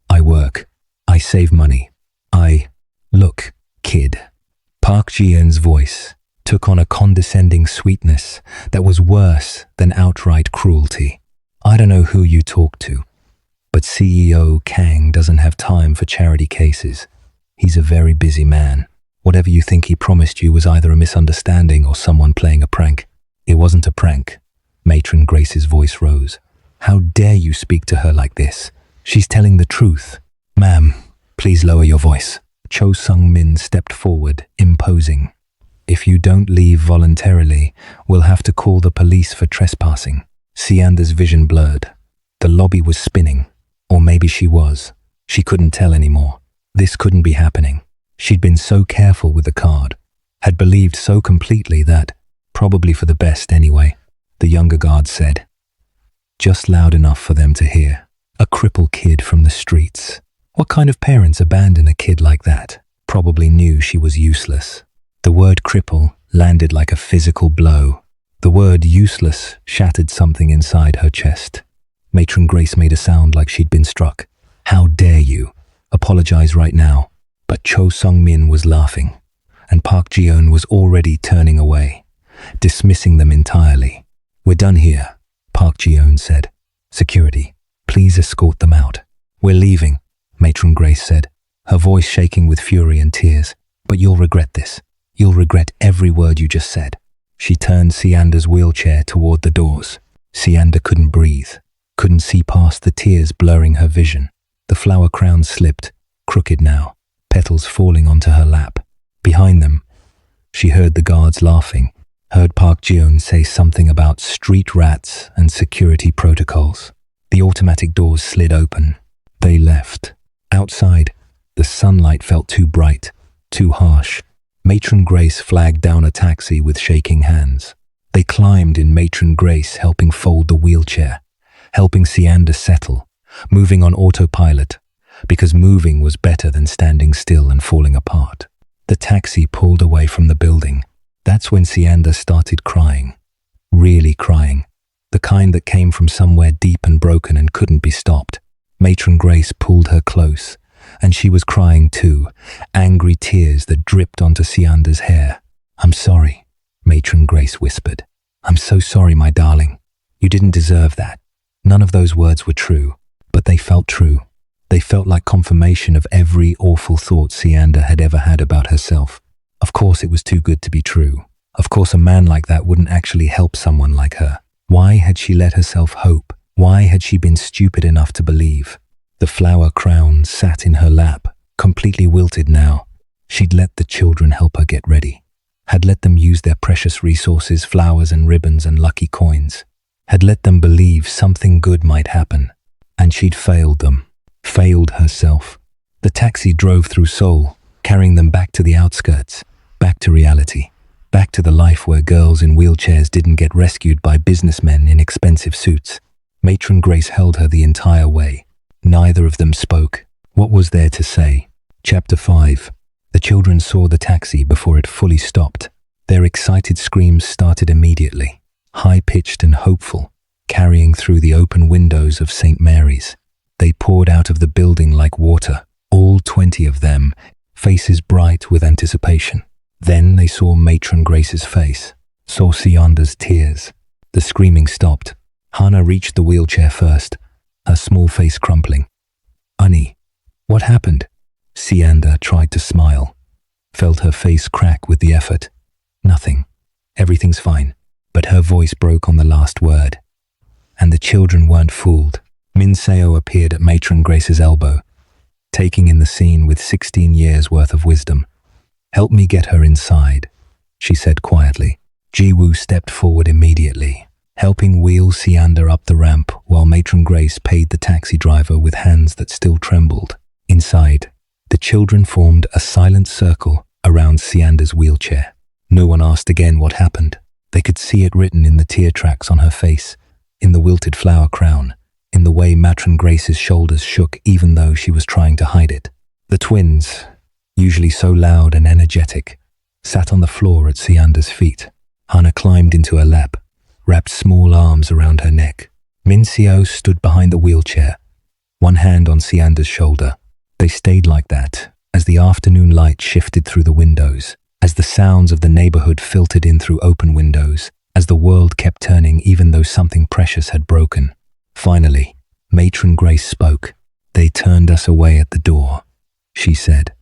I work. I save money. Look, kid." Park Ji-eun's voice took on a condescending sweetness that was worse than outright cruelty. "I don't know who you talk to, but CEO Kang doesn't have time for charity cases. He's a very busy man. Whatever you think he promised you was either a misunderstanding or someone playing a prank." "It wasn't a prank." Matron Grace's voice rose. "How dare you speak to her like this? She's telling the truth." "Ma'am, please lower your voice." Cho Sung-min stepped forward, imposing. "If you don't leave voluntarily, we'll have to call the police for trespassing." Sianda's vision blurred. The lobby was spinning. Or maybe she was. She couldn't tell anymore. This couldn't be happening. She'd been so careful with the card, had believed so completely that, probably for the best anyway, the younger guard said. Just loud enough for them to hear. "A crippled kid from the streets. What kind of parents abandon a kid like that?" Probably knew she was useless. The word cripple landed like a physical blow. The word useless shattered something inside her chest. Matron Grace made a sound like she'd been struck. "How dare you? Apologize right now." But Cho Sung-min was laughing, and Park Ji-eun was already turning away, dismissing them entirely. "We're done here," Park Ji-eun said. "Security, please escort them out." "We're leaving," Matron Grace said, her voice shaking with fury and tears. "But you'll regret this. You'll regret every word you just said." She turned Sianda's wheelchair toward the doors. Sianda couldn't breathe, couldn't see past the tears blurring her vision. The flower crown slipped, crooked now, petals falling onto her lap. Behind them, she heard the guards laughing, heard Park Ji-eun say something about street rats and security protocols. The automatic doors slid open. They left. Outside, the sunlight felt too bright, too harsh. Matron Grace flagged down a taxi with shaking hands. They climbed in, Matron Grace helping fold the wheelchair, helping Sianda settle, moving on autopilot, because moving was better than standing still and falling apart. The taxi pulled away from the building. That's when Sianda started crying. Really crying. The kind that came from somewhere deep and broken and couldn't be stopped. Matron Grace pulled her close, and she was crying too, angry tears that dripped onto Sianda's hair. "I'm sorry," Matron Grace whispered. "I'm so sorry, my darling. You didn't deserve that." None of those words were true, but they felt true. They felt like confirmation of every awful thought Sianda had ever had about herself. Of course it was too good to be true. Of course a man like that wouldn't actually help someone like her. Why had she let herself hope? Why had she been stupid enough to believe? The flower crown sat in her lap, completely wilted now. She'd let the children help her get ready. Had let them use their precious resources, flowers and ribbons and lucky coins. Had let them believe something good might happen. And she'd failed them. Failed herself. The taxi drove through Seoul, carrying them back to the outskirts, back to reality, back to the life where girls in wheelchairs didn't get rescued by businessmen in expensive suits. Matron Grace held her the entire way. Neither of them spoke. What was there to say? Chapter 5. The children saw the taxi before it fully stopped. Their excited screams started immediately, high-pitched and hopeful, carrying through the open windows of St. Mary's. They poured out of the building like water, all 20 of them, faces bright with anticipation. Then they saw Matron Grace's face, saw Sianda's tears. The screaming stopped. Hana reached the wheelchair first, her small face crumpling. "Honey, what happened?" Sianda tried to smile, felt her face crack with the effort. "Nothing. Everything's fine." But her voice broke on the last word. And the children weren't fooled. Min Seo appeared at Matron Grace's elbow, taking in the scene with 16 years' worth of wisdom. "Help me get her inside," she said quietly. Ji-woo stepped forward immediately, helping wheel Sianda up the ramp while Matron Grace paid the taxi driver with hands that still trembled. Inside, the children formed a silent circle around Sianda's wheelchair. No one asked again what happened. They could see it written in the tear tracks on her face, in the wilted flower crown, in the way Matron Grace's shoulders shook even though she was trying to hide it. The twins, usually so loud and energetic, sat on the floor at Sianda's feet. Hana climbed into her lap, wrapped small arms around her neck. Min Seo stood behind the wheelchair, one hand on Sianda's shoulder. They stayed like that as the afternoon light shifted through the windows, as the sounds of the neighborhood filtered in through open windows, as the world kept turning even though something precious had broken. Finally, Matron Grace spoke. "They turned us away at the door," she said,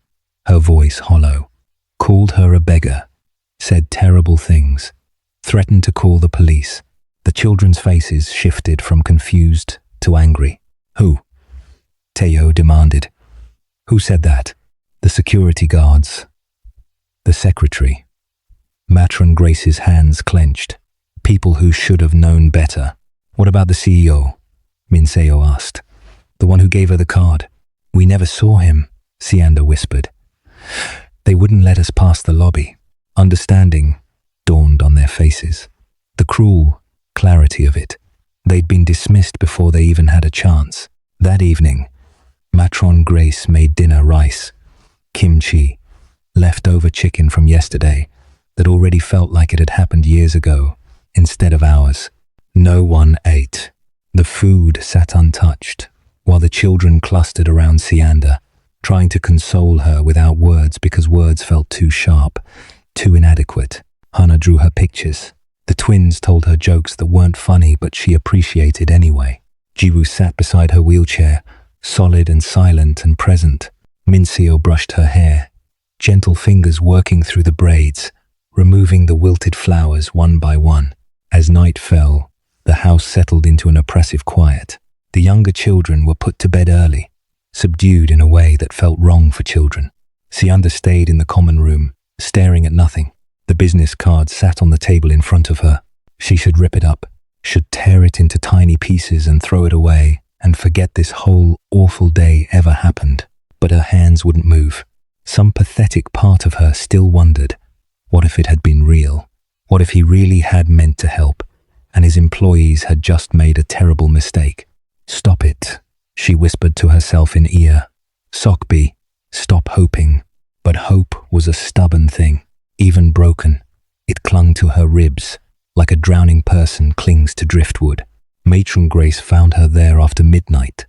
her voice hollow. "Called her a beggar, said terrible things, threatened to call the police." The children's faces shifted from confused to angry. "Who?" Teo demanded. "Who said that?" "The security guards. The secretary." Matron Grace's hands clenched. "People who should have known better." "What about the CEO?" Min Seo asked. "The one who gave her the card." "We never saw him," Sianda whispered. "They wouldn't let us past the lobby." Understanding dawned on their faces. The cruel clarity of it. They'd been dismissed before they even had a chance. That evening, Matron Grace made dinner rice, kimchi, leftover chicken from yesterday that already felt like it had happened years ago instead of hours. No one ate. The food sat untouched, while the children clustered around Sianda, trying to console her without words because words felt too sharp, too inadequate. Hana drew her pictures. The twins told her jokes that weren't funny but she appreciated anyway. Ji-woo sat beside her wheelchair, solid and silent and present. Min Seo brushed her hair, gentle fingers working through the braids, removing the wilted flowers one by one. As night fell, the house settled into an oppressive quiet. The younger children were put to bed early, subdued in a way that felt wrong for children. Sianda stayed in the common room, staring at nothing. The business card sat on the table in front of her. She should rip it up, should tear it into tiny pieces and throw it away and forget this whole awful day ever happened. But her hands wouldn't move. Some pathetic part of her still wondered, what if it had been real? What if he really had meant to help, and his employees had just made a terrible mistake? Stop it, she whispered to herself in ear. Sockby, stop hoping. But hope was a stubborn thing, even broken. It clung to her ribs, like a drowning person clings to driftwood. Matron Grace found her there after midnight,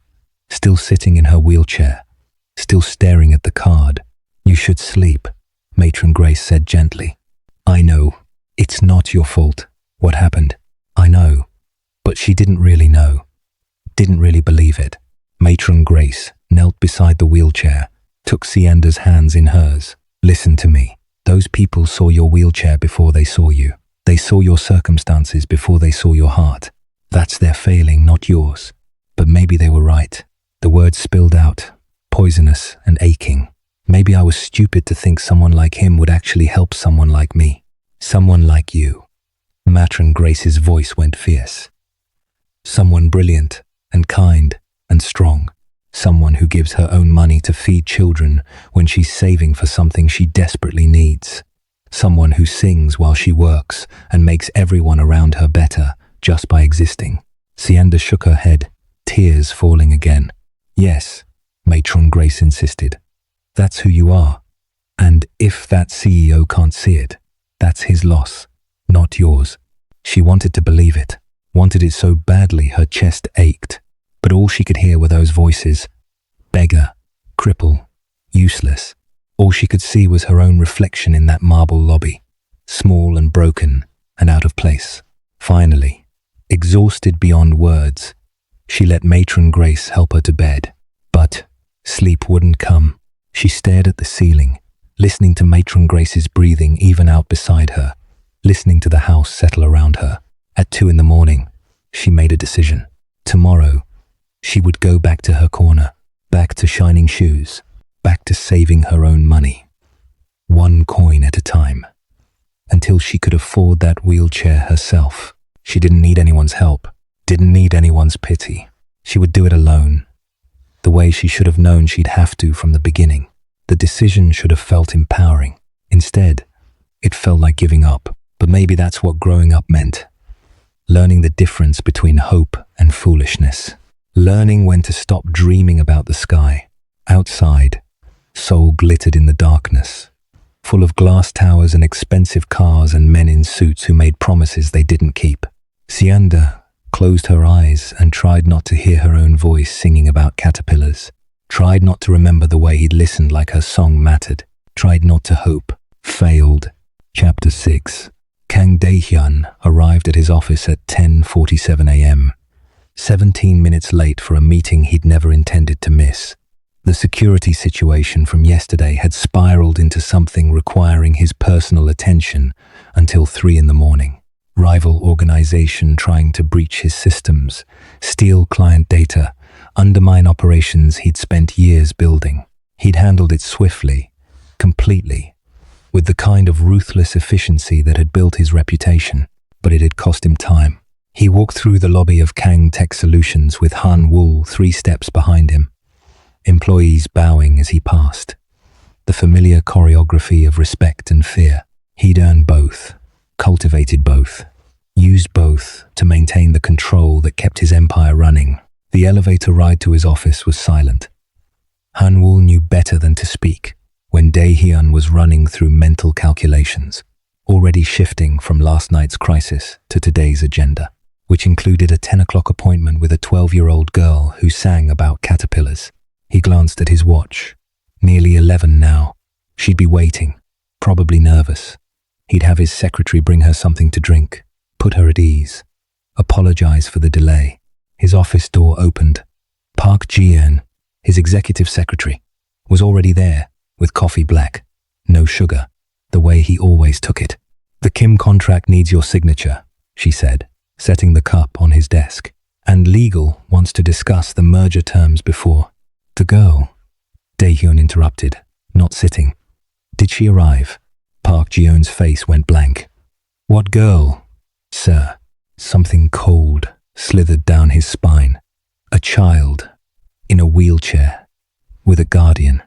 still sitting in her wheelchair, still staring at the card. You should sleep, Matron Grace said gently. I know. It's not your fault. What happened? I know. But she didn't really know. Didn't really believe it. Matron Grace knelt beside the wheelchair, took Sienda's hands in hers. Listen to me. Those people saw your wheelchair before they saw you. They saw your circumstances before they saw your heart. That's their failing, not yours. But maybe they were right. The words spilled out, poisonous and aching. Maybe I was stupid to think someone like him would actually help someone like me. Someone like you. Matron Grace's voice went fierce. Someone brilliant and kind and strong. Someone who gives her own money to feed children when she's saving for something she desperately needs. Someone who sings while she works and makes everyone around her better just by existing. Sienda shook her head, tears falling again. Yes, Matron Grace insisted. That's who you are. And if that CEO can't see it, that's his loss, not yours. She wanted to believe it, wanted it so badly her chest ached. But all she could hear were those voices. Beggar, cripple, useless. All she could see was her own reflection in that marble lobby, small and broken and out of place. Finally, exhausted beyond words, she let Matron Grace help her to bed. But sleep wouldn't come. She stared at the ceiling, listening to Matron Grace's breathing even out beside her, listening to the house settle around her. At 2 a.m, she made a decision. Tomorrow, she would go back to her corner, back to shining shoes, back to saving her own money. 1 coin at a time. Until she could afford that wheelchair herself. She didn't need anyone's help, didn't need anyone's pity. She would do it alone, the way she should have known she'd have to from the beginning. The decision should have felt empowering. Instead, it felt like giving up. But maybe that's what growing up meant. Learning the difference between hope and foolishness. Learning when to stop dreaming about the sky. Outside, Seoul glittered in the darkness, full of glass towers and expensive cars and men in suits who made promises they didn't keep. Sienda closed her eyes and tried not to hear her own voice singing about caterpillars. Tried not to remember the way he'd listened like her song mattered. Tried not to hope. Failed. Chapter 6. Kang Dae-hyun arrived at his office at 10:47 a.m., 17 minutes late for a meeting he'd never intended to miss. The security situation from yesterday had spiraled into something requiring his personal attention until 3 a.m. Rival organization trying to breach his systems, steal client data, undermine operations he'd spent years building. He'd handled it swiftly, completely, with the kind of ruthless efficiency that had built his reputation, but it had cost him time. He walked through the lobby of Kang Tech Solutions with Han Wool 3 steps behind him, employees bowing as he passed. The familiar choreography of respect and fear. He'd earned both, cultivated both, used both to maintain the control that kept his empire running. The elevator ride to his office was silent. Han Wool knew better than to speak when Dae-hyun was running through mental calculations, already shifting from last night's crisis to today's agenda, which included a 10 o'clock appointment with a 12-year-old girl who sang about caterpillars. He glanced at his watch. Nearly 11 now. She'd be waiting, probably nervous. He'd have his secretary bring her something to drink, put her at ease, apologize for the delay. His office door opened. Park Ji-eun, his executive secretary, was already there, with coffee black, no sugar, the way he always took it. "The Kim contract needs your signature," she said, setting the cup on his desk. "And legal wants to discuss the merger terms before." "The girl," Dae-hyun interrupted, not sitting. "Did she arrive?" Park Ji-yoon's face went blank. What girl? Sir. Something cold slithered down his spine. A child. In a wheelchair. With a guardian.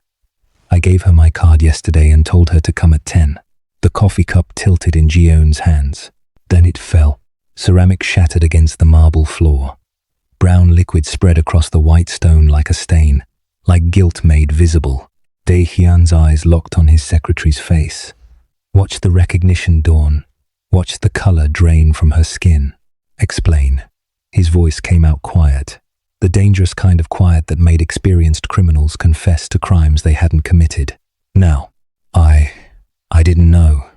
I gave her my card yesterday and told her to come at 10. The coffee cup tilted in Ji-yoon's hands. Then it fell. Ceramic shattered against the marble floor. Brown liquid spread across the white stone like a stain, like guilt made visible. Dae-hyun's eyes locked on his secretary's face. Watched the recognition dawn. Watched the color drain from her skin. Explain. His voice came out quiet. The dangerous kind of quiet that made experienced criminals confess to crimes they hadn't committed. Now, I didn't know.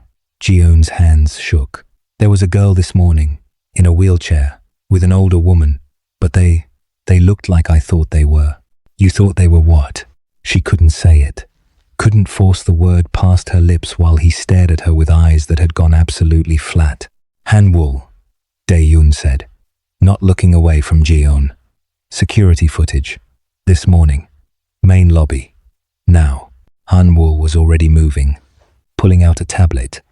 Ji-yoon's hands shook. There was a girl this morning, in a wheelchair, with an older woman, but they looked like I thought they were. You thought they were what? She couldn't say it. Couldn't force the word past her lips while he stared at her with eyes that had gone absolutely flat. Hanwoo, Dae-hyun said, not looking away from Ji-yoon. Security footage. This morning. Main lobby. Now. Hanwoo was already moving, pulling out a tablet,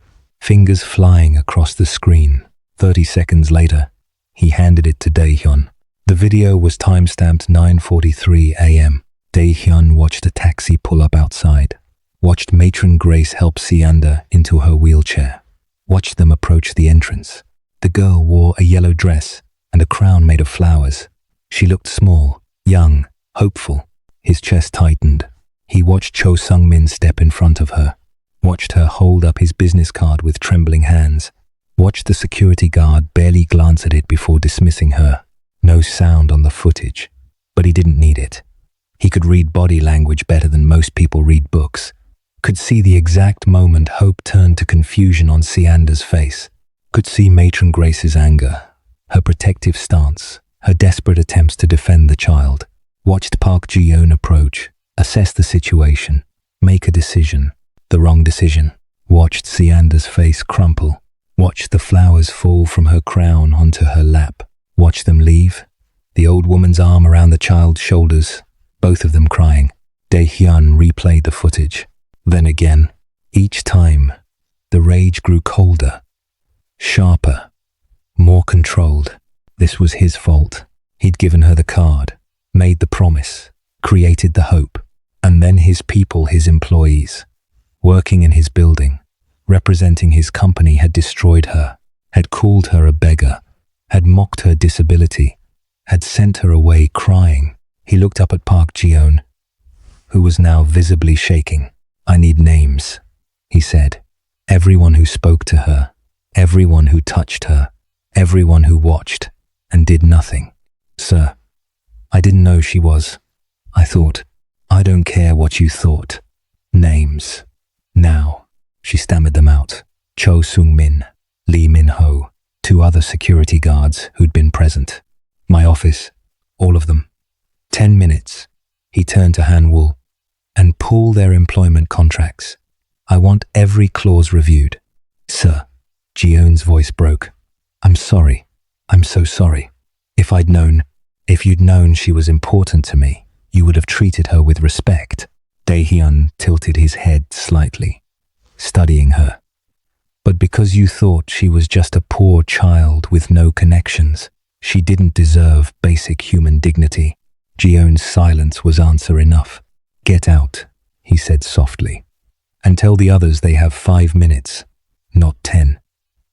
fingers flying across the screen. 30 seconds later, he handed it to Dae-hyun. The video was timestamped 9:43 a.m. Dae-hyun watched a taxi pull up outside, watched Matron Grace help Sianda into her wheelchair, watched them approach the entrance. The girl wore a yellow dress and a crown made of flowers. She looked small, young, hopeful. His chest tightened. He watched Cho Sung-min step in front of her, watched her hold up his business card with trembling hands, watched the security guard barely glance at it before dismissing her. No sound on the footage, but he didn't need it. He could read body language better than most people read books, could see the exact moment hope turned to confusion on Sianda's face, could see Matron Grace's anger, her protective stance, her desperate attempts to defend the child, watched Park Ji-yoon approach, assess the situation, make a decision, the wrong decision, watched Sianda's face crumple, watched the flowers fall from her crown onto her lap, watched them leave, the old woman's arm around the child's shoulders, both of them crying. Dae-hyun replayed the footage. Then again. Each time, the rage grew colder, sharper, more controlled. This was his fault. He'd given her the card, made the promise, created the hope, and then his people, his employees, working in his building, representing his company, had destroyed her, had called her a beggar, had mocked her disability, had sent her away crying. He looked up at Park Ji-yoon, who was now visibly shaking. I need names, he said. Everyone who spoke to her, everyone who touched her, everyone who watched and did nothing. Sir, I didn't know she was. I thought. I don't care what you thought. Names. Now. She stammered them out. Cho Sung-min, Lee Min-ho, 2 other security guards who'd been present. My office, all of them. 10 minutes. He turned to Hanwoo. And pull their employment contracts. I want every clause reviewed. Sir, Ji-yoon's voice broke. I'm sorry. I'm so sorry. If you'd known she was important to me, you would have treated her with respect. Dae-hyun tilted his head slightly, studying her. But because you thought she was just a poor child with no connections, she didn't deserve basic human dignity. Ji-yoon's silence was answer enough. Get out, he said softly, and tell the others they have 5 minutes, not 10.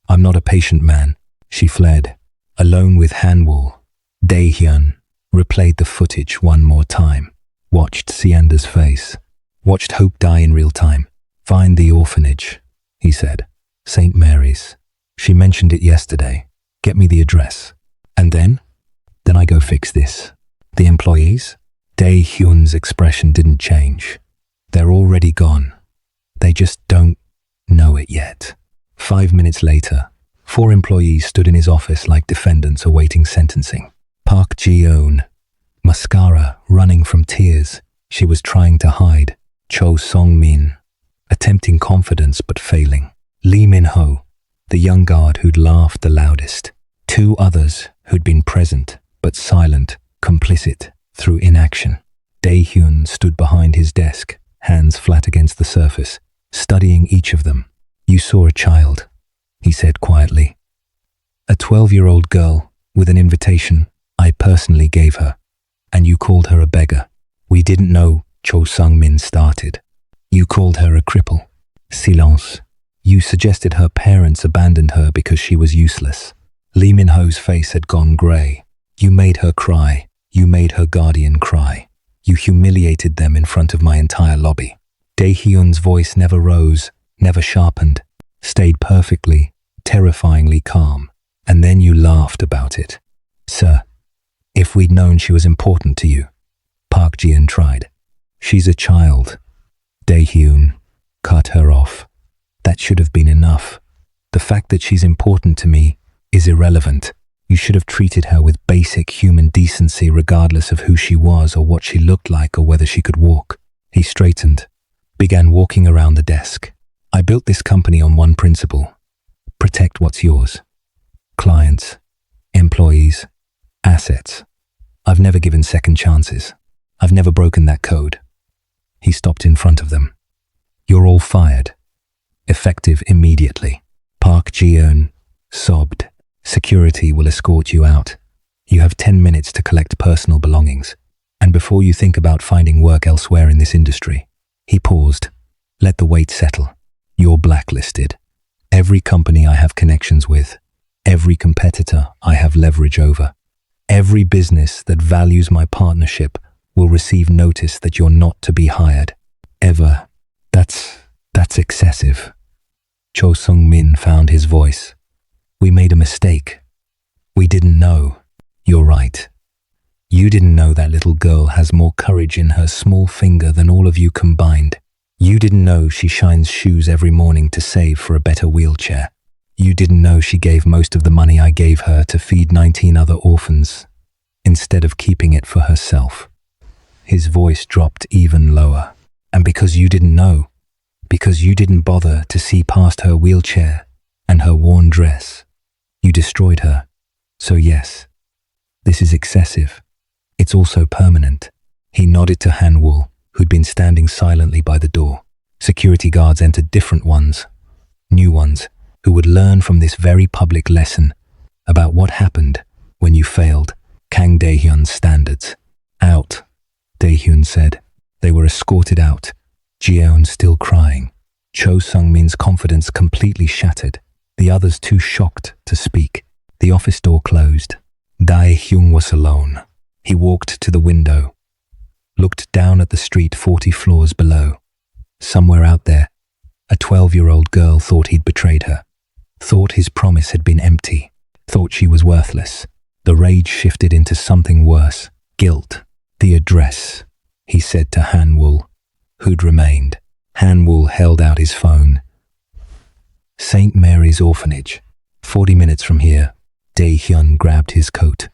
I'm not a patient man. She fled, alone with Hanwoo. Dae-hyun replayed the footage one more time, watched Sianda's face, watched hope die in real time. Find the orphanage, he said. St. Mary's. She mentioned it yesterday. Get me the address. And then? Then I go fix this. The employees? Dae-hyun's expression didn't change. They're already gone. They just don't know it yet. 5 minutes later, 4 employees stood in his office like defendants awaiting sentencing. Park Ji-yoon, mascara running from tears she was trying to hide. Cho Sung-min, attempting confidence but failing. Lee Min-ho, the young guard who'd laughed the loudest. 2 others who'd been present but silent, complicit through inaction. Dae-hyun stood behind his desk, hands flat against the surface, studying each of them. You saw a child, he said quietly. A 12-year-old girl with an invitation I personally gave her, and you called her a beggar. We didn't know, Cho Sung-min started. You called her a cripple. Silence. You suggested her parents abandoned her because she was useless. Lee Min-ho's face had gone grey. You made her cry. You made her guardian cry. You humiliated them in front of my entire lobby. Dae-hyun's voice never rose, never sharpened, stayed perfectly, terrifyingly calm. And then you laughed about it. Sir, if we'd known she was important to you, Park Ji-eun tried. She's a child. Dae-hyun cut her off. That should have been enough. The fact that she's important to me is irrelevant. You should have treated her with basic human decency regardless of who she was or what she looked like or whether she could walk. He straightened, began walking around the desk. I built this company on one principle. Protect what's yours. Clients, employees, assets. I've never given second chances. I've never broken that code. He stopped in front of them. You're all fired. Effective immediately. Park Ji-eun sobbed. Security will escort you out. You have 10 minutes to collect personal belongings. And before you think about finding work elsewhere in this industry. He paused. Let the weight settle. You're blacklisted. Every company I have connections with, every competitor I have leverage over, every business that values my partnership will receive notice that you're not to be hired. Ever. That's excessive. Cho Sung-min found his voice. We made a mistake. We didn't know. You're right. You didn't know that little girl has more courage in her small finger than all of you combined. You didn't know she shines shoes every morning to save for a better wheelchair. You didn't know she gave most of the money I gave her to feed 19 other orphans, instead of keeping it for herself. His voice dropped even lower. And because you didn't know, because you didn't bother to see past her wheelchair and her worn dress, you destroyed her. So yes, this is excessive. It's also permanent. He nodded to Han-woo, who'd been standing silently by the door. Security guards entered, different ones, new ones, who would learn from this very public lesson about what happened when you failed Kang Dae-hyun's standards. Out, Dae-hyun said. They were escorted out, Ji-eun still crying. Cho Sung-min's confidence completely shattered, the others too shocked to speak. The office door closed. Dae-hyun was alone. He walked to the window, looked down at the street 40 floors below. Somewhere out there, a 12-year-old girl thought he'd betrayed her, thought his promise had been empty, thought she was worthless. The rage shifted into something worse, guilt. The address, he said to Han-woo, who'd remained. Han-woo held out his phone. St. Mary's Orphanage, 40 minutes from here. Dae-hyun grabbed his coat.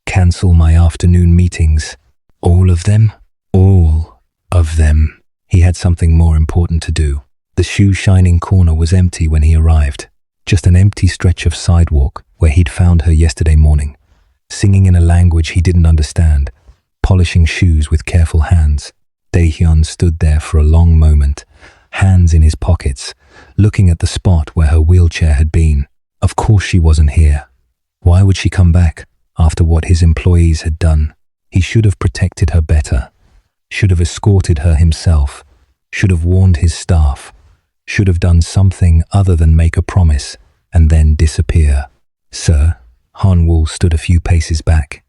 Cancel my afternoon meetings. All of them? All of them. He had something more important to do. The shoe-shining corner was empty when he arrived. Just an empty stretch of sidewalk where he'd found her yesterday morning, singing in a language he didn't understand, polishing shoes with careful hands. Dae-hyun stood there for a long moment, hands in his pockets, looking at the spot where her wheelchair had been. Of course she wasn't here. Why would she come back after what his employees had done? He should have protected her better, should have escorted her himself, should have warned his staff, should have done something other than make a promise and then disappear. Sir, Han-woo stood a few paces back,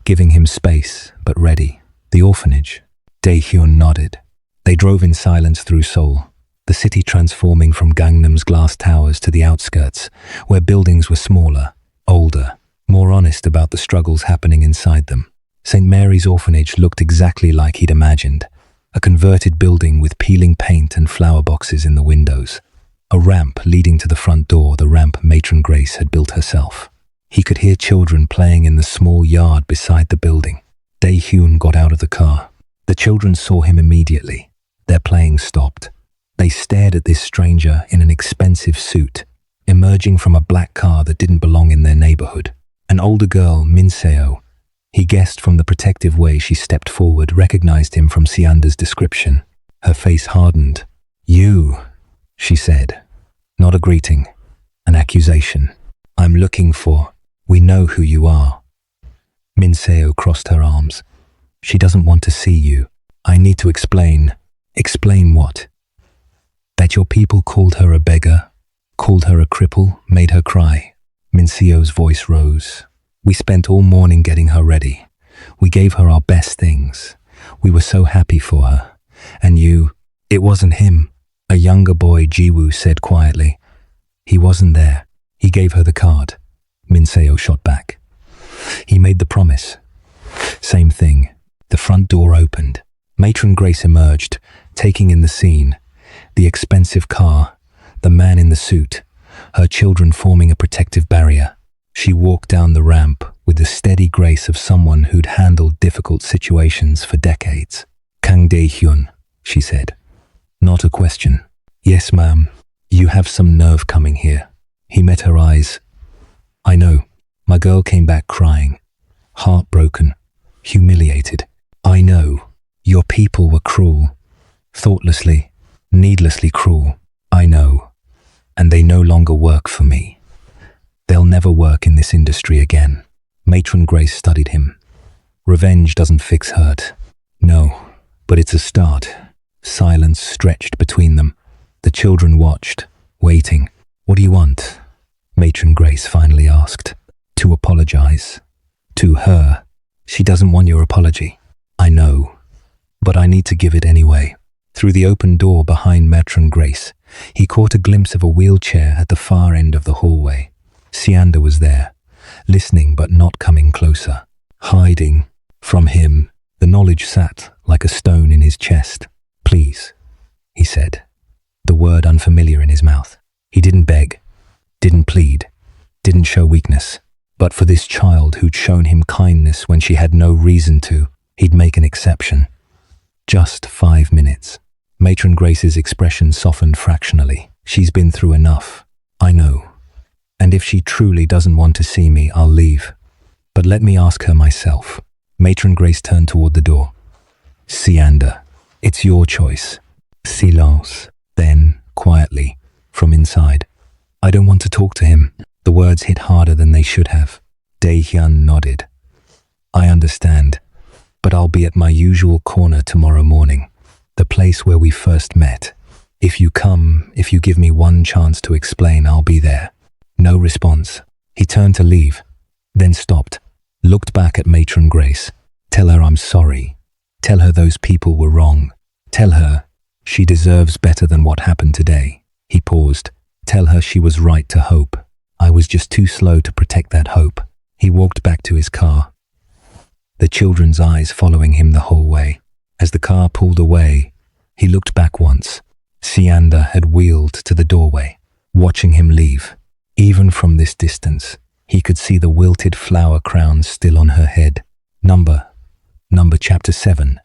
giving him space but ready. The orphanage. Dae-hyun nodded. They drove in silence through Seoul, the city transforming from Gangnam's glass towers to the outskirts, where buildings were smaller, older, more honest about the struggles happening inside them. St. Mary's Orphanage looked exactly like he'd imagined, a converted building with peeling paint and flower boxes in the windows. A ramp leading to the front door, the ramp Matron Grace had built herself. He could hear children playing in the small yard beside the building. Dae-hyun got out of the car. The children saw him immediately. Their playing stopped. They stared at this stranger in an expensive suit, emerging from a black car that didn't belong in their neighborhood. An older girl, Min-seo, he guessed from the protective way she stepped forward, recognized him from Sianda's description. Her face hardened. You, she said. Not a greeting, an accusation. I'm looking for, we know who you are. Minseo crossed her arms. She doesn't want to see you. I need to explain. Explain what? That your people called her a beggar, called her a cripple, made her cry. Minseo's voice rose. We spent all morning getting her ready. We gave her our best things. We were so happy for her. And you, it wasn't him. A younger boy, Jiwoo said quietly. He wasn't there. He gave her the card. Minseo shot back. He made the promise. Same thing. The front door opened. Matron Grace emerged, taking in the scene. The expensive car, the man in the suit, her children forming a protective barrier. She walked down the ramp with the steady grace of someone who'd handled difficult situations for decades. Kang Dae-hyun, she said. Not a question. Yes, ma'am. You have some nerve coming here. He met her eyes. I know. My girl came back crying. Heartbroken. Humiliated. I know. Your people were cruel. Thoughtlessly, needlessly cruel. I know. And they no longer work for me. They'll never work in this industry again. Matron Grace studied him. Revenge doesn't fix hurt. No, but it's a start. Silence stretched between them. The children watched, waiting. What do you want? Matron Grace finally asked. To apologize. To her. She doesn't want your apology. I know. But I need to give it anyway. Through the open door behind Matron Grace, he caught a glimpse of a wheelchair at the far end of the hallway. Sianda was there, listening but not coming closer. Hiding from him, the knowledge sat like a stone in his chest. Please, he said, the word unfamiliar in his mouth. He didn't beg, didn't plead, didn't show weakness. But for this child who'd shown him kindness when she had no reason to, he'd make an exception. Just 5 minutes. Matron Grace's expression softened fractionally. She's been through enough. I know. And if she truly doesn't want to see me, I'll leave. But let me ask her myself. Matron Grace turned toward the door. Sianda, it's your choice. Silence. Then, quietly, from inside. I don't want to talk to him. The words hit harder than they should have. Dae-hyun nodded. I understand, but I'll be at my usual corner tomorrow morning, the place where we first met. If you come, if you give me one chance to explain, I'll be there. No response. He turned to leave, then stopped, looked back at Matron Grace. Tell her I'm sorry. Tell her those people were wrong. Tell her she deserves better than what happened today. He paused. Tell her she was right to hope. I was just too slow to protect that hope. He walked back to his car, the children's eyes following him the whole way. As the car pulled away, he looked back once. Sianda had wheeled to the doorway, watching him leave. Even from this distance, he could see the wilted flower crown still on her head. Number chapter 7.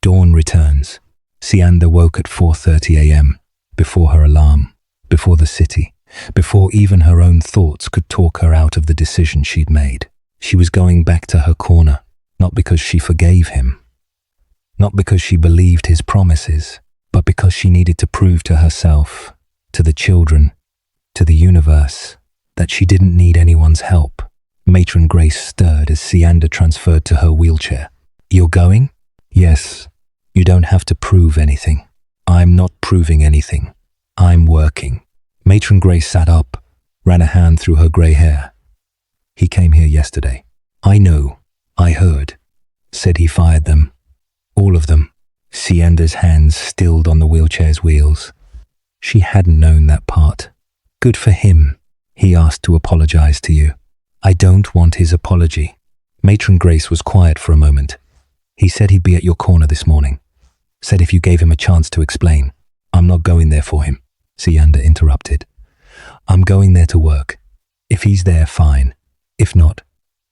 Dawn returns. Sianda woke at 4:30 a.m., before her alarm, before the city, before even her own thoughts could talk her out of the decision she'd made. She was going back to her corner, not because she forgave him, not because she believed his promises, but because she needed to prove to herself, to the children, to the universe, that she didn't need anyone's help. Matron Grace stirred as Sianda transferred to her wheelchair. You're going? Yes. You don't have to prove anything. I'm not proving anything. I'm working. Matron Grace sat up, ran a hand through her grey hair. He came here yesterday. I know. I heard. Said he fired them. All of them. Sienda's hands stilled on the wheelchair's wheels. She hadn't known that part. Good for him. He asked to apologize to you. I don't want his apology. Matron Grace was quiet for a moment. He said he'd be at your corner this morning. Said if you gave him a chance to explain. I'm not going there for him. Sianda interrupted. I'm going there to work. If he's there, fine. If not,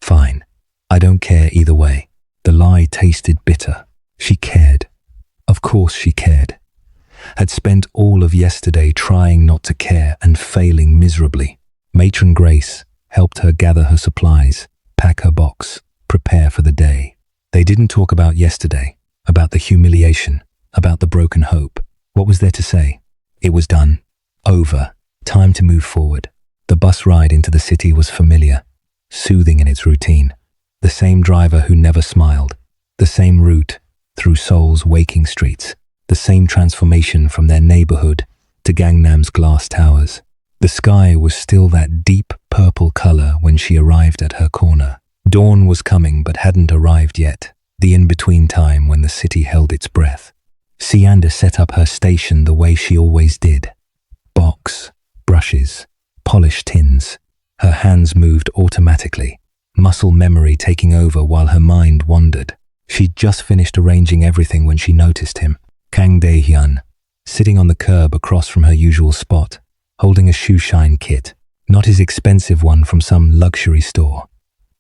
fine. I don't care either way. The lie tasted bitter. She cared. Of course she cared. Had spent all of yesterday trying not to care and failing miserably. Matron Grace helped her gather her supplies, pack her box, prepare for the day. They didn't talk about yesterday, about the humiliation, about the broken hope. What was there to say? It was done. Over. Time to move forward. The bus ride into the city was familiar, soothing in its routine. The same driver who never smiled. The same route through Seoul's waking streets. The same transformation from their neighborhood to Gangnam's glass towers. The sky was still that deep purple color when she arrived at her corner. Dawn was coming but hadn't arrived yet, the in-between time when the city held its breath. Sianda set up her station the way she always did. Box, brushes, polished tins. Her hands moved automatically, muscle memory taking over while her mind wandered. She'd just finished arranging everything when she noticed him, Kang Dae-hyun, sitting on the curb across from her usual spot, holding a shoe shine kit, not his expensive one from some luxury store.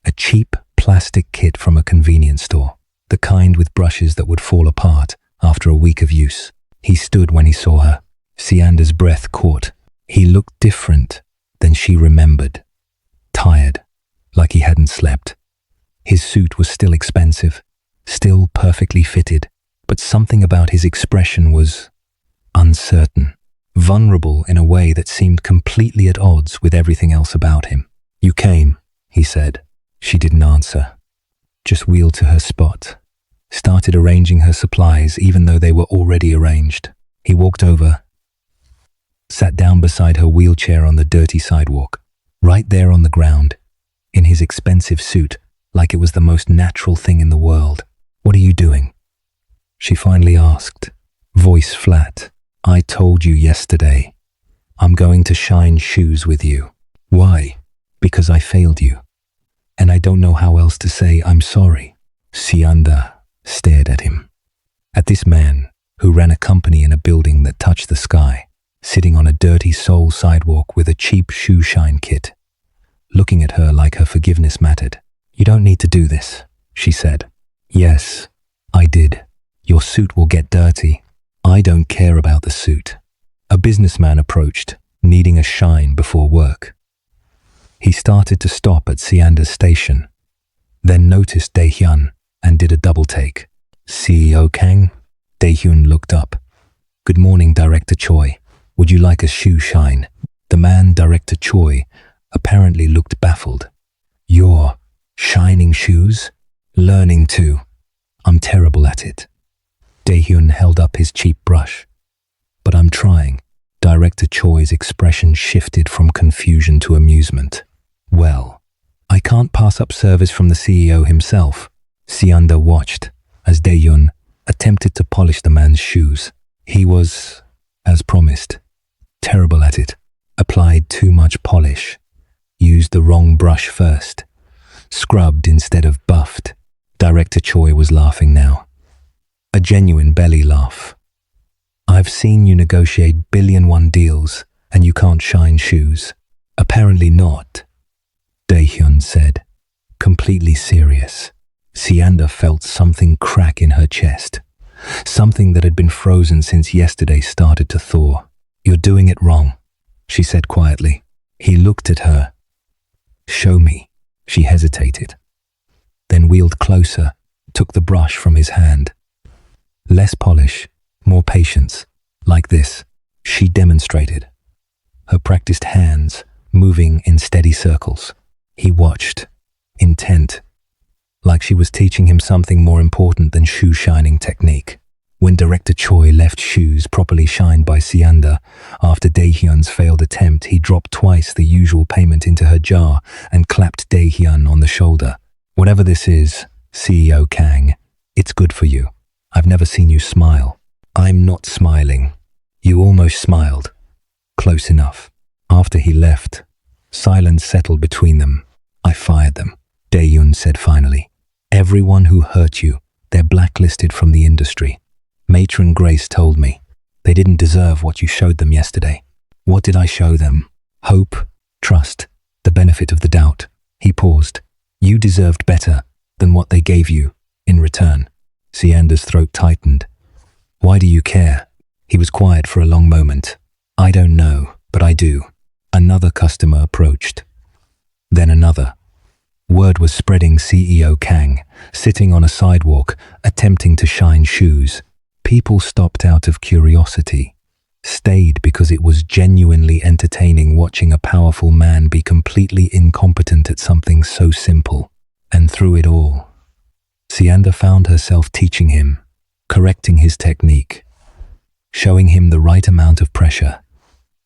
A cheap plastic kit from a convenience store, the kind with brushes that would fall apart after a week of use. He stood when he saw her. Sianda's breath caught. He looked different than she remembered. Tired, like he hadn't slept. His suit was still expensive, still perfectly fitted, but something about his expression was uncertain, vulnerable in a way that seemed completely at odds with everything else about him. "You came," he said. She didn't answer, just wheeled to her spot, started arranging her supplies even though they were already arranged. He walked over, sat down beside her wheelchair on the dirty sidewalk, right there on the ground, in his expensive suit, like it was the most natural thing in the world. "What are you doing?" she finally asked, voice flat. "I told you yesterday. I'm going to shine shoes with you." "Why?" "Because I failed you. And I don't know how else to say I'm sorry." Sianda stared at him. At this man who ran a company in a building that touched the sky, sitting on a dirty Seoul sidewalk with a cheap shoe shine kit, looking at her like her forgiveness mattered. "You don't need to do this," she said. "Yes, I did. Your suit will get dirty." "I don't care about the suit." A businessman approached, needing a shine before work. He started to stop at Sianda's station, then noticed Dae-hyun and did a double take. "CEO Kang?" Dae-hyun looked up. "Good morning, Director Choi. Would you like a shoe shine?" The man, Director Choi, apparently looked baffled. "You're shining shoes?" "Learning to. I'm terrible at it." Dae-hyun held up his cheap brush. "But I'm trying." Director Choi's expression shifted from confusion to amusement. "Well, I can't pass up service from the CEO himself." Sianda watched as Dae-hyun attempted to polish the man's shoes. He was, as promised, terrible at it. Applied too much polish. Used the wrong brush first. Scrubbed instead of buffed. Director Choi was laughing now. A genuine belly laugh. "I've seen you negotiate billion-won deals and you can't shine shoes." "Apparently not," Dae-hyun said, completely serious. Sianda felt something crack in her chest. Something that had been frozen since yesterday started to thaw. "You're doing it wrong," she said quietly. He looked at her. "Show me." She hesitated, then wheeled closer, took the brush from his hand. "Less polish, more patience. Like this," she demonstrated, her practiced hands moving in steady circles. He watched, intent, like she was teaching him something more important than shoe shining technique. When Director Choi left shoes properly shined by Sianda after Dae-hyun's failed attempt, he dropped twice the usual payment into her jar and clapped Dae-hyun on the shoulder. "Whatever this is, CEO Kang, it's good for you. I've never seen you smile." "I'm not smiling." "You almost smiled." "Close enough." After he left, silence settled between them. "I fired them," Dae-hyun said finally. "Everyone who hurt you, they're blacklisted from the industry. Matron Grace told me. They didn't deserve what you showed them yesterday." "What did I show them?" "Hope, trust, the benefit of the doubt." He paused. "You deserved better than what they gave you in return." Sianda's throat tightened. "Why do you care?" He was quiet for a long moment. "I don't know, but I do." Another customer approached. Then another. Word was spreading. CEO Kang, sitting on a sidewalk, attempting to shine shoes. People stopped out of curiosity. stayed because it was genuinely entertaining watching a powerful man be completely incompetent at something so simple. And through it all, Sianda found herself teaching him, correcting his technique, showing him the right amount of pressure,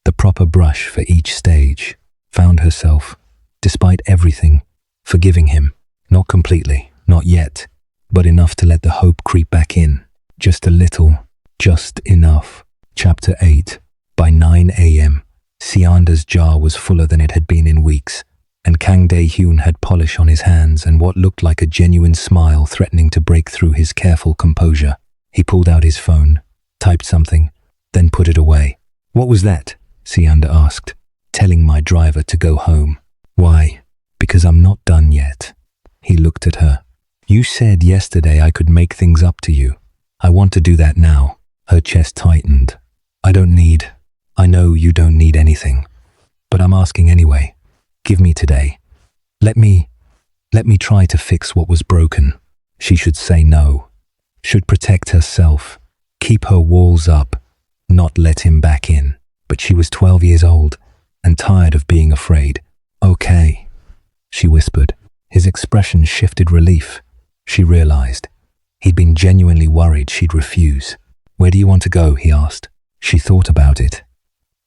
the proper brush for each stage. Found herself, despite everything, forgiving him. Not completely, not yet, but enough to let the hope creep back in. Just a little, just enough. Chapter 8. By 9 a.m., Sianda's jar was fuller than it had been in weeks, and Kang Dae-hyun had polish on his hands and what looked like a genuine smile threatening to break through his careful composure. He pulled out his phone, typed something, then put it away. "What was that?" Sianda asked. "Telling my driver to go home." "Why?" "Because I'm not done yet." He looked at her. "You said yesterday I could make things up to you. I want to do that now." Her chest tightened. I know you don't need anything, but I'm asking anyway. Give me today. Let me try to fix what was broken." She should say no, should protect herself, keep her walls up, not let him back in. But she was 12 years old and tired of being afraid. "Okay," she whispered. His expression shifted relief. She realized he'd been genuinely worried she'd refuse. "Where do you want to go?" he asked. She thought about it.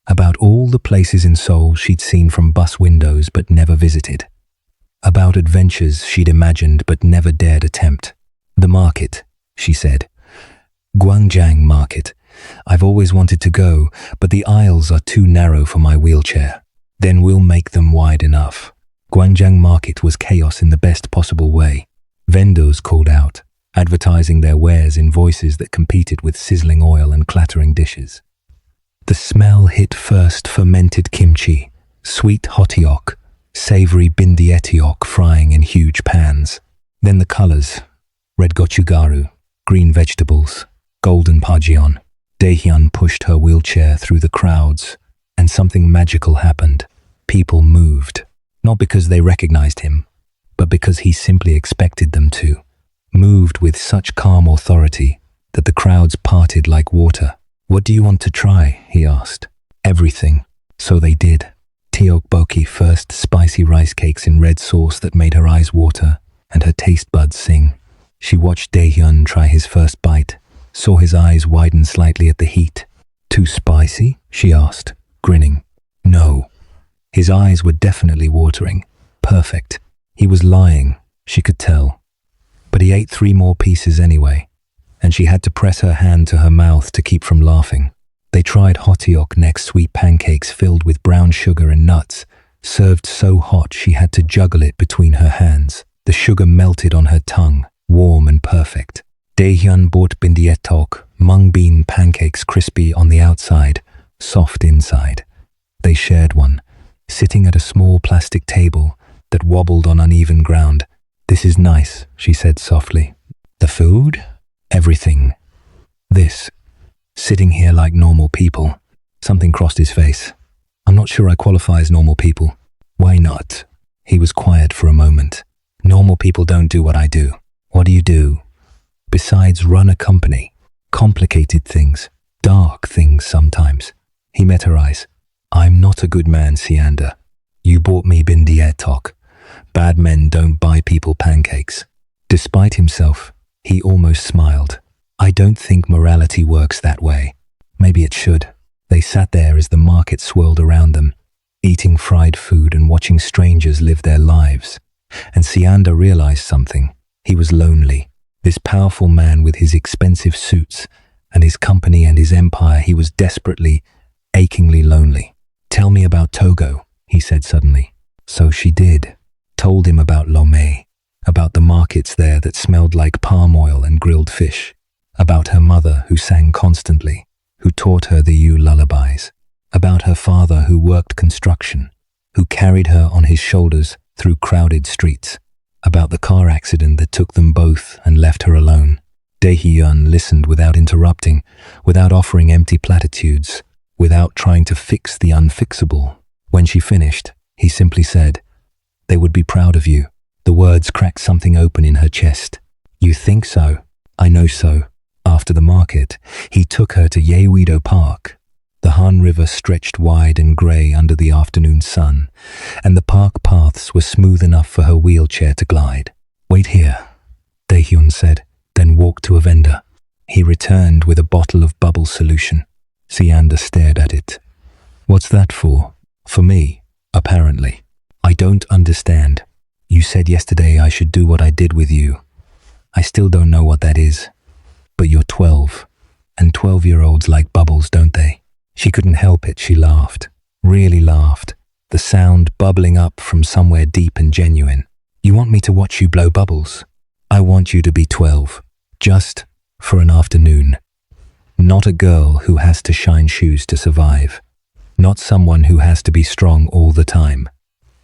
About all the places in Seoul she'd seen from bus windows but never visited. About adventures she'd imagined but never dared attempt. "The market," she said. "Gwangjang Market. I've always wanted to go, but the aisles are too narrow for my wheelchair." "Then we'll make them wide enough." Gwangjang Market was chaos in the best possible way. Vendors called out, advertising their wares in voices that competed with sizzling oil and clattering dishes. The smell hit first: fermented kimchi, sweet hotteok, savory bindietiok frying in huge pans. Then the colors: red gochugaru, green vegetables, golden pajeon. Dae-hyun pushed her wheelchair through the crowds, and something magical happened. People moved, not because they recognized him, but because he simply expected them to. Moved with such calm authority that the crowds parted like water. "What do you want to try?" he asked. "Everything." So they did. Tteokbokki, first spicy rice cakes in red sauce that made her eyes water and her taste buds sing. She watched Dae-hyun try his first bite, saw his eyes widen slightly at the heat. "Too spicy?" she asked, grinning. No. His eyes were definitely watering. Perfect. He was lying, she could tell. But he ate 3 more pieces anyway, and she had to press her hand to her mouth to keep from laughing. They tried hotteok next, sweet pancakes filled with brown sugar and nuts, served so hot she had to juggle it between her hands. The sugar melted on her tongue, warm and perfect. Dae-hyun bought bindietok, mung bean pancakes, crispy on the outside, soft inside. They shared one, sitting at a small plastic table that wobbled on uneven ground. "This is nice," she said softly. "The food? Everything. This. Sitting here like normal people." Something crossed his face. "I'm not sure I qualify as normal people." "Why not?" He was quiet for a moment. "Normal people don't do what I do." "What do you do?" "Besides run a company. Complicated things. Dark things sometimes." He met her eyes. "I'm not a good man, Sianda. You bought me bindietok. Bad men don't buy people pancakes." Despite himself, he almost smiled. "I don't think morality works that way. Maybe it should." They sat there as the market swirled around them, eating fried food and watching strangers live their lives. And Sianda realized something. He was lonely. This powerful man with his expensive suits and his company and his empire, he was desperately, achingly lonely. "Tell me about Togo," he said suddenly. So she did. Told him about Lomé, about the markets there that smelled like palm oil and grilled fish, about her mother who sang constantly, who taught her the Yu lullabies, about her father who worked construction, who carried her on his shoulders through crowded streets, about the car accident that took them both and left her alone. Dae-hyun listened without interrupting, without offering empty platitudes, without trying to fix the unfixable. When she finished, he simply said, "They would be proud of you." The words cracked something open in her chest. "You think so?" "I know so." After the market, he took her to Yeouido Park, The Han River stretched wide and grey under the afternoon sun, and the park paths were smooth enough for her wheelchair to glide. "Wait here," Daehyun said, then walked to a vendor. He returned with a bottle of bubble solution. Sianda stared at it. "What's that for?" "For me, apparently." "I don't understand. You said yesterday I should do what I did with you. I still don't know what that is. But you're 12, and 12-year-olds like bubbles, don't they?" She couldn't help it, she laughed. Really laughed. The sound bubbling up from somewhere deep and genuine. "You want me to watch you blow bubbles? I want you to be 12. Just for an afternoon. Not a girl who has to shine shoes to survive. Not someone who has to be strong all the time.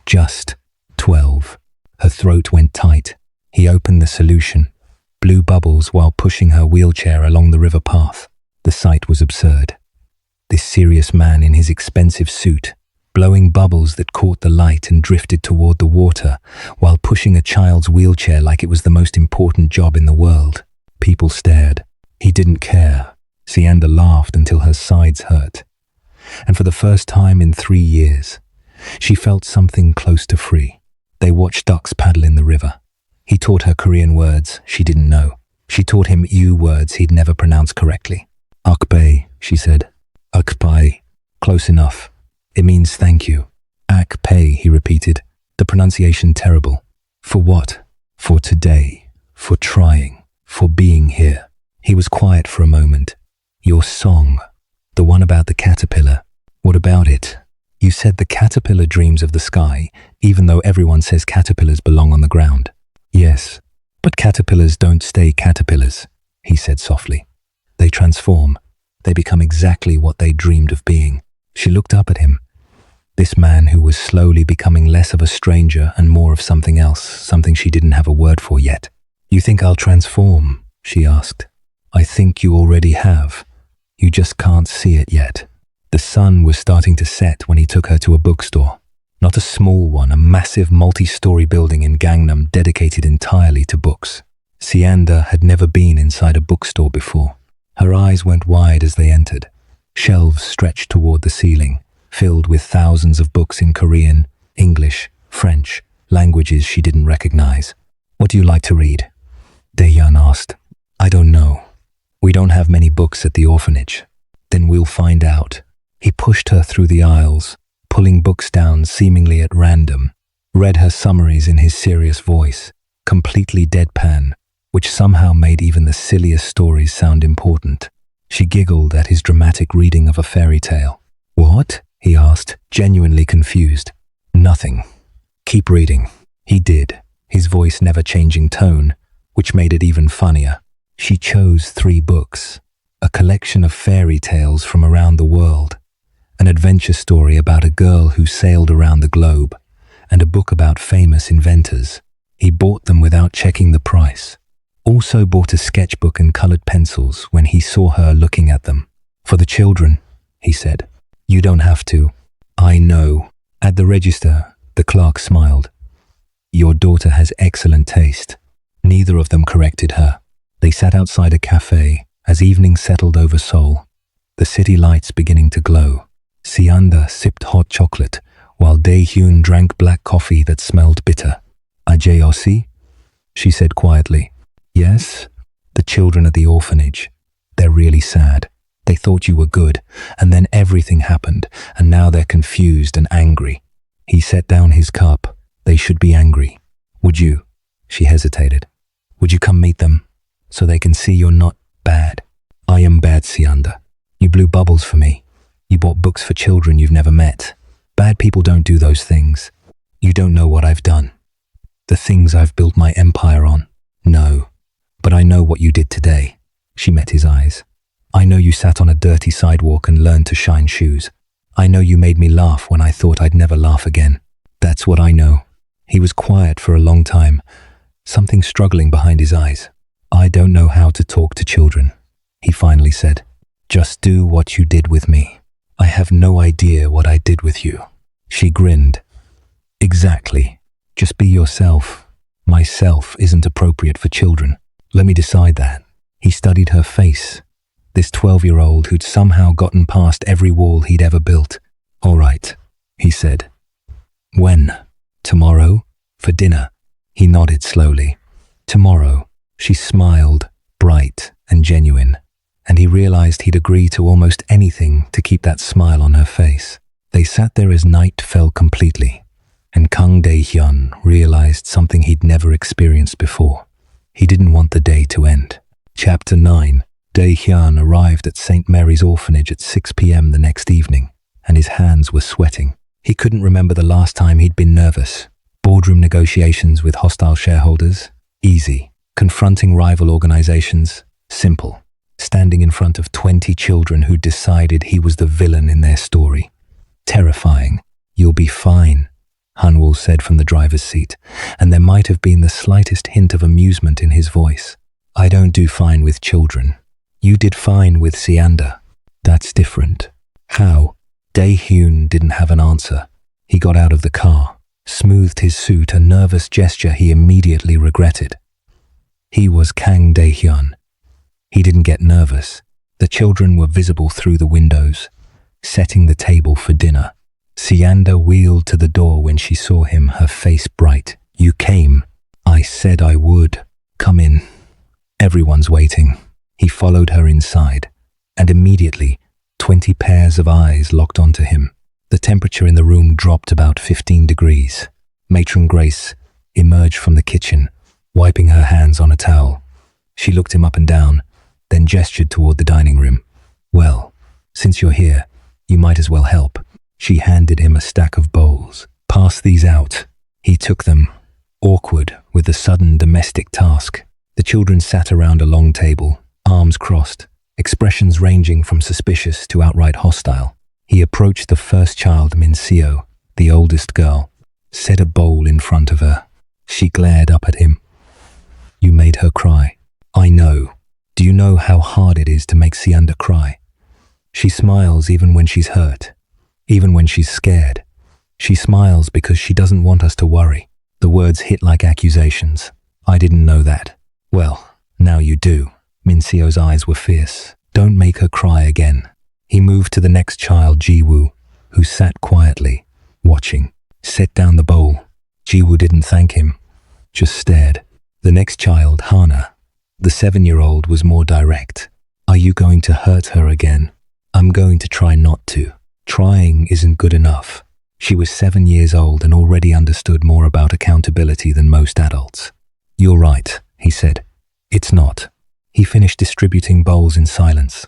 Just 12. Her throat went tight. He opened the solution, blew bubbles while pushing her wheelchair along the river path. The sight was absurd. This serious man in his expensive suit, blowing bubbles that caught the light and drifted toward the water, while pushing a child's wheelchair like it was the most important job in the world. People stared. He didn't care. Sianda laughed until her sides hurt. And for the first time in 3 years, she felt something close to free. They watched ducks paddle in the river. He taught her Korean words she didn't know. She taught him Ewe words he'd never pronounced correctly. "Akbae," she said. "Akbae. Close enough. It means thank you." "Akbae," he repeated, the pronunciation terrible. "For what?" "For today. For trying. For being here." He was quiet for a moment. "Your song. The one about the caterpillar. What about it? You said the caterpillar dreams of the sky, even though everyone says caterpillars belong on the ground." "Yes, but caterpillars don't stay caterpillars," he said softly. "They transform. They become exactly what they dreamed of being." She looked up at him. This man who was slowly becoming less of a stranger and more of something else, something she didn't have a word for yet. "You think I'll transform?" she asked. "I think you already have. You just can't see it yet." The sun was starting to set when he took her to a bookstore. Not a small one, a massive multi-story building in Gangnam dedicated entirely to books. Sianda had never been inside a bookstore before. Her eyes went wide as they entered. Shelves stretched toward the ceiling, filled with thousands of books in Korean, English, French, languages she didn't recognize. "What do you like to read?" Daehyun asked. "I don't know. We don't have many books at the orphanage." "Then we'll find out." He pushed her through the aisles, pulling books down seemingly at random, read her summaries in his serious voice, completely deadpan, which somehow made even the silliest stories sound important. She giggled at his dramatic reading of a fairy tale. "What?" he asked, genuinely confused. "Nothing. Keep reading." He did, his voice never changing tone, which made it even funnier. She chose 3 books, a collection of fairy tales from around the world, an adventure story about a girl who sailed around the globe, and a book about famous inventors. He bought them without checking the price. Also bought a sketchbook and colored pencils when he saw her looking at them. "For the children," he said. "You don't have to." "I know." At the register, the clerk smiled. "Your daughter has excellent taste." Neither of them corrected her. They sat outside a cafe as evening settled over Seoul, the city lights beginning to glow. Sianda sipped hot chocolate, while Daehyun drank black coffee that smelled bitter. "Ajeosi?" she said quietly. "Yes?" "The children at the orphanage. They're really sad. They thought you were good, and then everything happened, and now they're confused and angry." He set down his cup. "They should be angry. Would you?" She hesitated. "Would you come meet them, so they can see you're not bad?" "I am bad, Sianda. You blew bubbles for me. You bought books for children you've never met. Bad people don't do those things. You don't know what I've done. The things I've built my empire on. No, but I know what you did today." She met his eyes. "I know you sat on a dirty sidewalk and learned to shine shoes. I know you made me laugh when I thought I'd never laugh again. That's what I know." He was quiet for a long time, something struggling behind his eyes. "I don't know how to talk to children," he finally said. "Just do what you did with me." "I have no idea what I did with you." She grinned. "Exactly. Just be yourself. Myself isn't appropriate for children. Let me decide that." He studied her face. this 12-year-old who'd somehow gotten past every wall he'd ever built. "All right," he said. "When?" "Tomorrow, for dinner." He nodded slowly. "Tomorrow." She smiled, bright and genuine, and he realized he'd agree to almost anything to keep that smile on her face. They sat there as night fell completely, and Kang Dae-hyun realized something he'd never experienced before. He didn't want the day to end. Chapter 9. Dae-hyun arrived at St. Mary's Orphanage at 6 p.m. the next evening, and his hands were sweating. He couldn't remember the last time he'd been nervous. Boardroom negotiations with hostile shareholders? Easy. Confronting rival organizations? Simple. Standing in front of 20 children who decided he was the villain in their story? Terrifying. "You'll be fine," Hanwol said from the driver's seat, and there might have been the slightest hint of amusement in his voice. "I don't do fine with children. You did fine with Sianda. That's different." "How?" Dae-hyun didn't have an answer. He got out of the car, smoothed his suit, a nervous gesture he immediately regretted. He was Kang Dae-hyun. He didn't get nervous. The children were visible through the windows, setting the table for dinner. Sianda wheeled to the door when she saw him, her face bright. "You came." "I said I would. Come in. Everyone's waiting." He followed her inside, and immediately 20 pairs of eyes locked onto him. The temperature in the room dropped about 15 degrees. Matron Grace emerged from the kitchen, wiping her hands on a towel. She looked him up and down, then gestured toward the dining room. "Well, since you're here, you might as well help." She handed him a stack of bowls. "Pass these out." He took them, awkward with the sudden domestic task. The children sat around a long table, arms crossed, expressions ranging from suspicious to outright hostile. He approached the first child, Min-seo, the oldest girl, set a bowl in front of her. She glared up at him. "You made her cry." "I know. Do you know how hard it is to make Sianda cry? She smiles even when she's hurt, even when she's scared. She smiles because she doesn't want us to worry." The words hit like accusations. "I didn't know that." "Well, now you do." Min-seo's eyes were fierce. "Don't make her cry again." He moved to the next child, Ji-woo, who sat quietly, watching. Set down the bowl. Ji-woo didn't thank him, just stared. The next child, Hana, the 7-year-old, was more direct. "Are you going to hurt her again?" "I'm going to try not to." Trying isn't good enough. She was 7 years old and already understood more about accountability than most adults. "You're right," he said. "It's not." He finished distributing bowls in silence,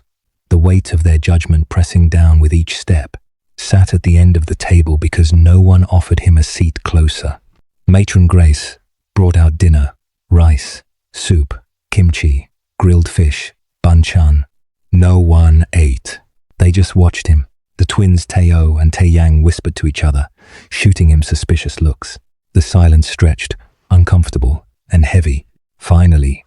the weight of their judgment pressing down with each step. Sat at the end of the table because no one offered him a seat closer. Matron Grace brought out dinner: rice, soup, kimchi, grilled fish, banchan. No one ate. They just watched him. The twins Tae-oh and Tae-yang whispered to each other, shooting him suspicious looks. The silence stretched, uncomfortable and heavy. Finally,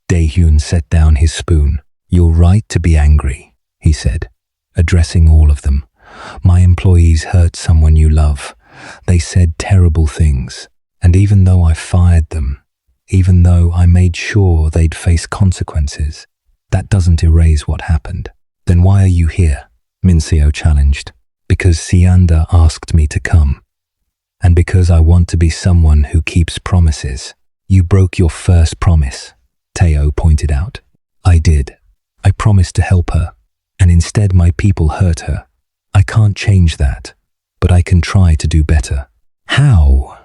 Dae-hyun set down his spoon. "You're right to be angry," he said, addressing all of them. "My employees hurt someone you love. They said terrible things. And even though I fired them, even though I made sure they'd face consequences, that doesn't erase what happened." "Then why are you here?" Min-seo challenged. "Because Sianda asked me to come. And because I want to be someone who keeps promises." "You broke your first promise," Tae-oh pointed out. "I did. I promised to help her, and instead my people hurt her. I can't change that, but I can try to do better." "How?"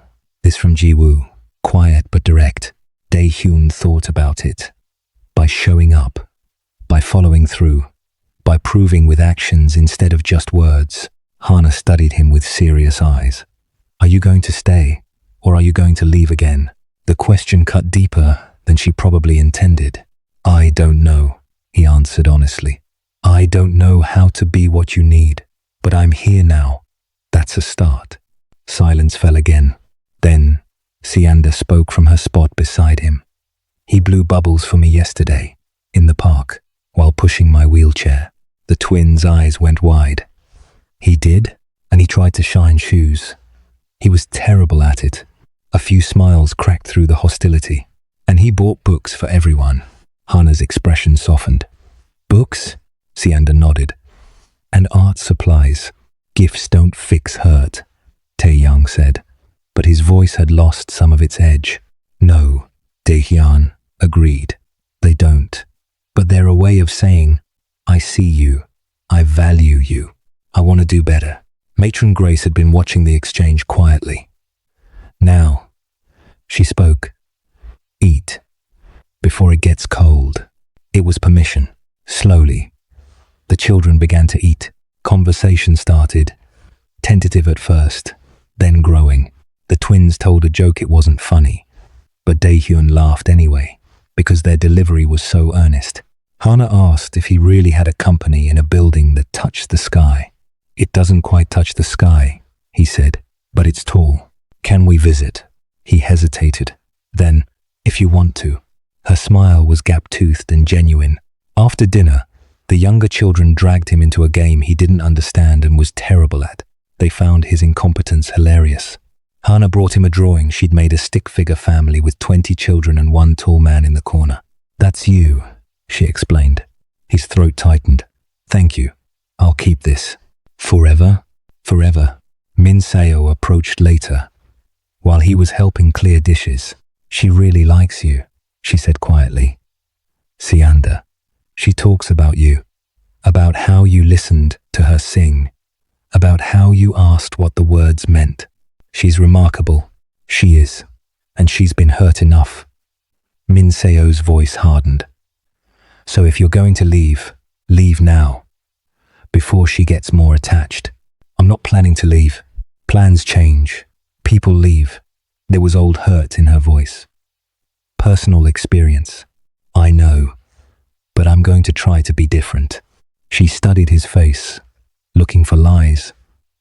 This from Ji-woo, quiet but direct. Dae-hyun thought about it. "By showing up, by following through, by proving with actions instead of just words." Hana studied him with serious eyes. "Are you going to stay, or are you going to leave again?" The question cut deeper than she probably intended. "I don't know," he answered honestly. "I don't know how to be what you need, but I'm here now. That's a start." Silence fell again. Then Sianda spoke from her spot beside him. "He blew bubbles for me yesterday, in the park, while pushing my wheelchair." The twins' eyes went wide. "He did?" And he tried to shine shoes. He was terrible at it. A few smiles cracked through the hostility. "And he bought books for everyone." Hana's expression softened. "Books?" Sianda nodded. And art supplies. Gifts don't fix hurt, Tae-young said, but his voice had lost some of its edge. No, Dae-hyun agreed. They don't. But they're a way of saying, I see you. I value you. I want to do better. Matron Grace had been watching the exchange quietly. Now, she spoke. Eat. Before it gets cold. It was permission. Slowly. The children began to eat. Conversation started. Tentative at first, then growing. The twins told a joke it wasn't funny, but Dae-hyun laughed anyway, because their delivery was so earnest. Hana asked if he really had a company in a building that touched the sky. It doesn't quite touch the sky, he said, but it's tall. Can we visit? He hesitated. Then, if you want to. Her smile was gap-toothed and genuine. After dinner, the younger children dragged him into a game he didn't understand and was terrible at. They found his incompetence hilarious. Hana brought him a drawing she'd made a stick-figure family with 20 children and one tall man in the corner. That's you, she explained. His throat tightened. Thank you. I'll keep this. Forever? Forever. Min Seo approached later. While he was helping clear dishes. She really likes you, she said quietly. Sianda. She talks about you. About how you listened to her sing. About how you asked what the words meant. She's remarkable. She is. And she's been hurt enough. Min Seo's voice hardened. So if you're going to leave, leave now. Before she gets more attached. I'm not planning to leave. Plans change. People leave. There was old hurt in her voice. Personal experience. I know. But I'm going to try to be different. She studied his face, looking for lies.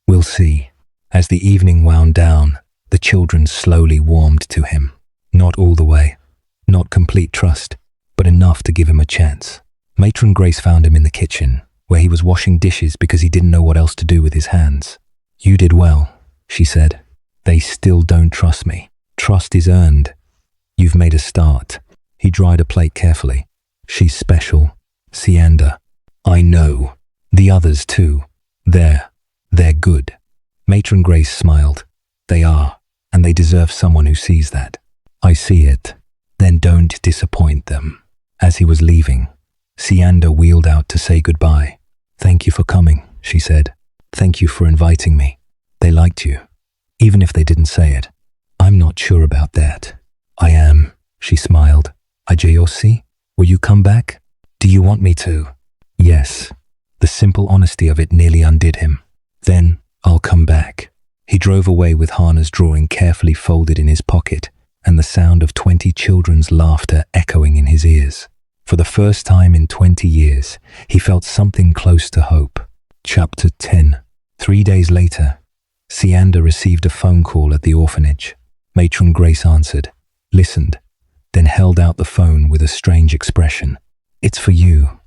We'll see. As the evening wound down, the children slowly warmed to him. Not all the way. Not complete trust, but enough to give him a chance. Matron Grace found him in the kitchen, where he was washing dishes because he didn't know what else to do with his hands. You did well, she said. They still don't trust me. Trust is earned. You've made a start. He dried a plate carefully. She's special. Sianda. I know. The others too. They're good. Matron Grace smiled. They are, and they deserve someone who sees that. I see it. Then don't disappoint them. As he was leaving, Sianda wheeled out to say goodbye. Thank you for coming, she said. Thank you for inviting me. They liked you, even if they didn't say it. I'm not sure about that. I am, she smiled. Ajayosi, will you come back? Do you want me to? Yes. The simple honesty of it nearly undid him. Then I'll come back. He drove away with Hana's drawing carefully folded in his pocket and the sound of 20 children's laughter echoing in his ears. For the first time in 20 years, he felt something close to hope. Chapter 10. 3 days later, Sianda received a phone call at the orphanage. Matron Grace answered, listened, then held out the phone with a strange expression. It's for you,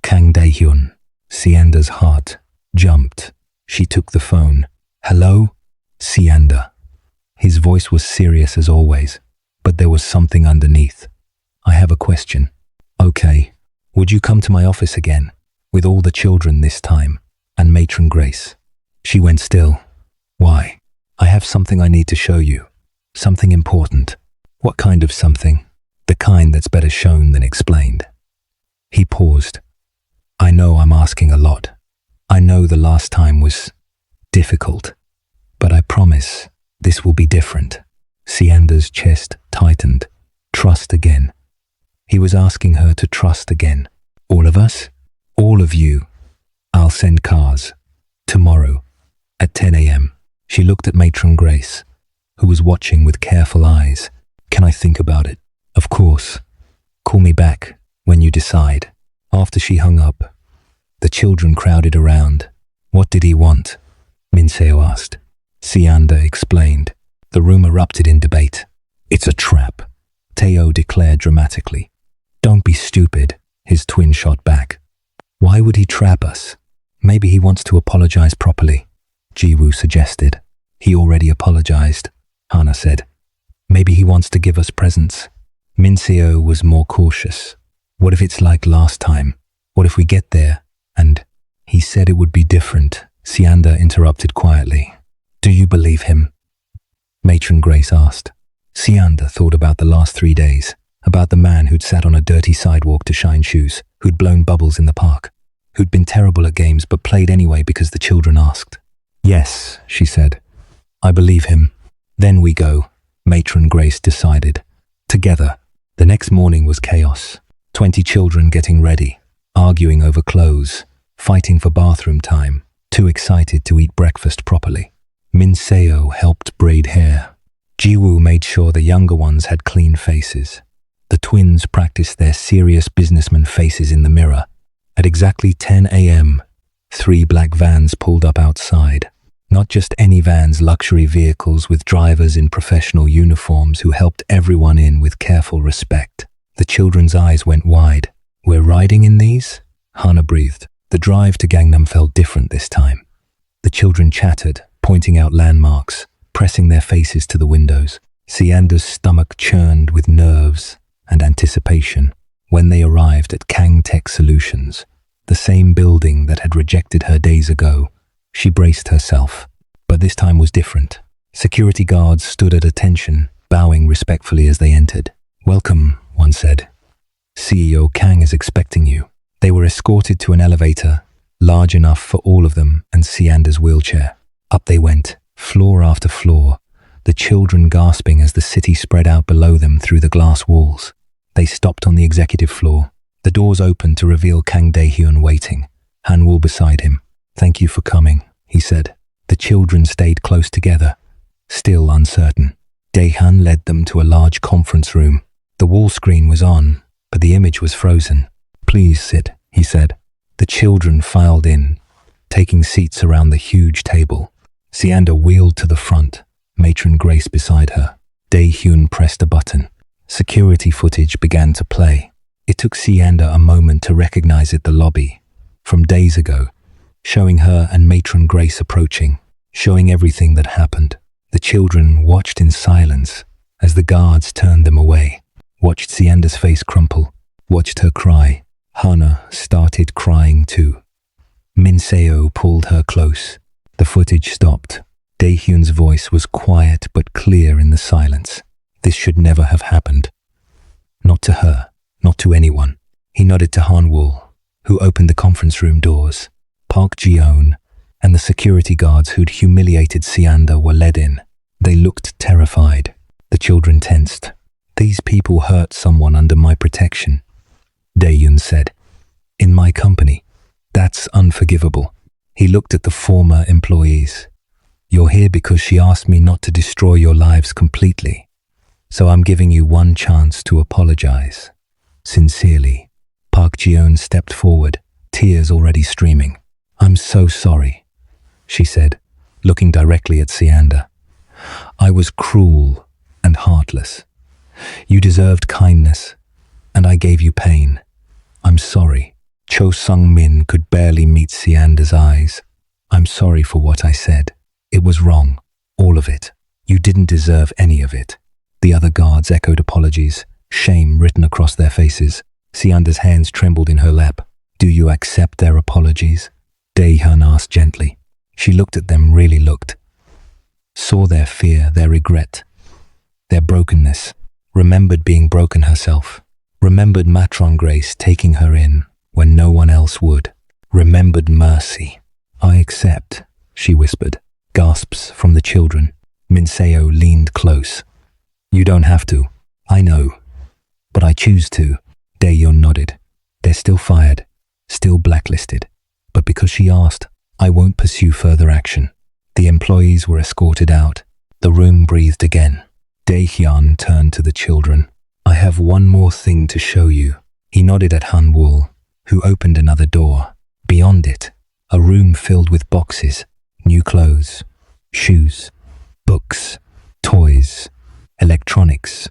Kang Dae-hyun. Sianda's heart jumped. She took the phone. Hello? Sianda. His voice was serious as always, but there was something underneath. I have a question. Okay. Would you come to my office again, with all the children this time, and Matron Grace? She went still. Why? I have something I need to show you. Something important. What kind of something? The kind that's better shown than explained. He paused. I know I'm asking a lot. I know the last time was difficult, but I promise this will be different. Sianda's chest tightened. Trust again. He was asking her to trust again. All of us? All of you. I'll send cars. Tomorrow, at 10 a.m. She looked at Matron Grace, who was watching with careful eyes. Can I think about it? Of course. Call me back when you decide. After she hung up, the children crowded around. What did he want? Min Seo asked. Sianda explained. The room erupted in debate. It's a trap, Teo declared dramatically. Don't be stupid, his twin shot back. Why would he trap us? Maybe he wants to apologize properly, Jiwoo suggested. He already apologized, Hana said. Maybe he wants to give us presents. Min Seo was more cautious. What if it's like last time? What if we get there And he said it would be different, Sianda interrupted quietly. Do you believe him? Matron Grace asked. Sianda thought about the last 3 days, about the man who'd sat on a dirty sidewalk to shine shoes, who'd blown bubbles in the park, who'd been terrible at games but played anyway because the children asked. Yes, she said. I believe him. Then we go, Matron Grace decided. Together. The next morning was chaos. 20 children getting ready, arguing over clothes, fighting for bathroom time, too excited to eat breakfast properly. Min Seo helped braid hair. Jiwoo made sure the younger ones had clean faces. The twins practiced their serious businessman faces in the mirror. At exactly 10 a.m., 3 black vans pulled up outside. Not just any vans, luxury vehicles with drivers in professional uniforms who helped everyone in with careful respect. The children's eyes went wide. We're riding in these? Hana breathed. The drive to Gangnam felt different this time. The children chattered, pointing out landmarks, pressing their faces to the windows. Sianda's stomach churned with nerves and anticipation. When they arrived at Kang Tech Solutions, the same building that had rejected her days ago, she braced herself. But this time was different. Security guards stood at attention, bowing respectfully as they entered. Welcome, one said. CEO Kang is expecting you. They were escorted to an elevator, large enough for all of them and Sianda's wheelchair. Up they went, floor after floor, the children gasping as the city spread out below them through the glass walls. They stopped on the executive floor. The doors opened to reveal Kang Dae-hyun waiting, Han-woo beside him. Thank you for coming, he said. The children stayed close together, still uncertain. Dae-han led them to a large conference room. The wall screen was on, but the image was frozen. Please sit, he said. The children filed in, taking seats around the huge table. Sianda wheeled to the front, Matron Grace beside her. Dae-hyun pressed a button. Security footage began to play. It took Sianda a moment to recognize it, the lobby, from days ago, showing her and Matron Grace approaching, showing everything that happened. The children watched in silence as the guards turned them away, watched Sianda's face crumple, watched her cry. Hana started crying too. Min Seo pulled her close. The footage stopped. Dae-hyun's voice was quiet but clear in the silence. This should never have happened. Not to her, not to anyone. He nodded to Han-woo, who opened the conference room doors. Park Ji-eun and the security guards who'd humiliated Sianda were led in. They looked terrified. The children tensed. These people hurt someone under my protection, Dae-hyun said. In my company. That's unforgivable. He looked at the former employees. You're here because she asked me not to destroy your lives completely. So I'm giving you one chance to apologize. Sincerely. Park Ji-eun stepped forward, tears already streaming. I'm so sorry, she said, looking directly at Sianda. I was cruel and heartless. You deserved kindness, and I gave you pain. I'm sorry. Cho Sung-min could barely meet Sianda's eyes. I'm sorry for what I said. It was wrong. All of it. You didn't deserve any of it. The other guards echoed apologies, shame written across their faces. Sianda's hands trembled in her lap. Do you accept their apologies? Dae-hyun asked gently. She looked at them, really looked. Saw their fear, their regret, their brokenness. Remembered being broken herself. Remembered Matron Grace taking her in when no one else would. Remembered mercy. I accept, she whispered. Gasps from the children. Min Seo leaned close. You don't have to. I know. But I choose to. Dae-hyun nodded. They're still fired, still blacklisted. But because she asked, I won't pursue further action. The employees were escorted out. The room breathed again. Dae-hyun turned to the children. I have one more thing to show you. He nodded at Han-woo, who opened another door. Beyond it, a room filled with boxes, new clothes, shoes, books, toys, electronics,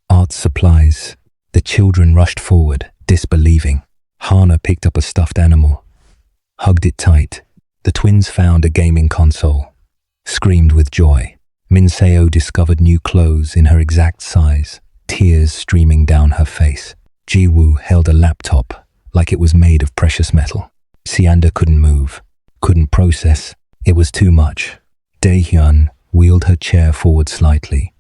art supplies. The children rushed forward, disbelieving. Hana picked up a stuffed animal, hugged it tight. The twins found a gaming console, screamed with joy. Min Seo discovered new clothes in her exact size, tears streaming down her face. Jiwoo held a laptop like it was made of precious metal. Sianda couldn't move, couldn't process. It was too much. Daehyun wheeled her chair forward slightly.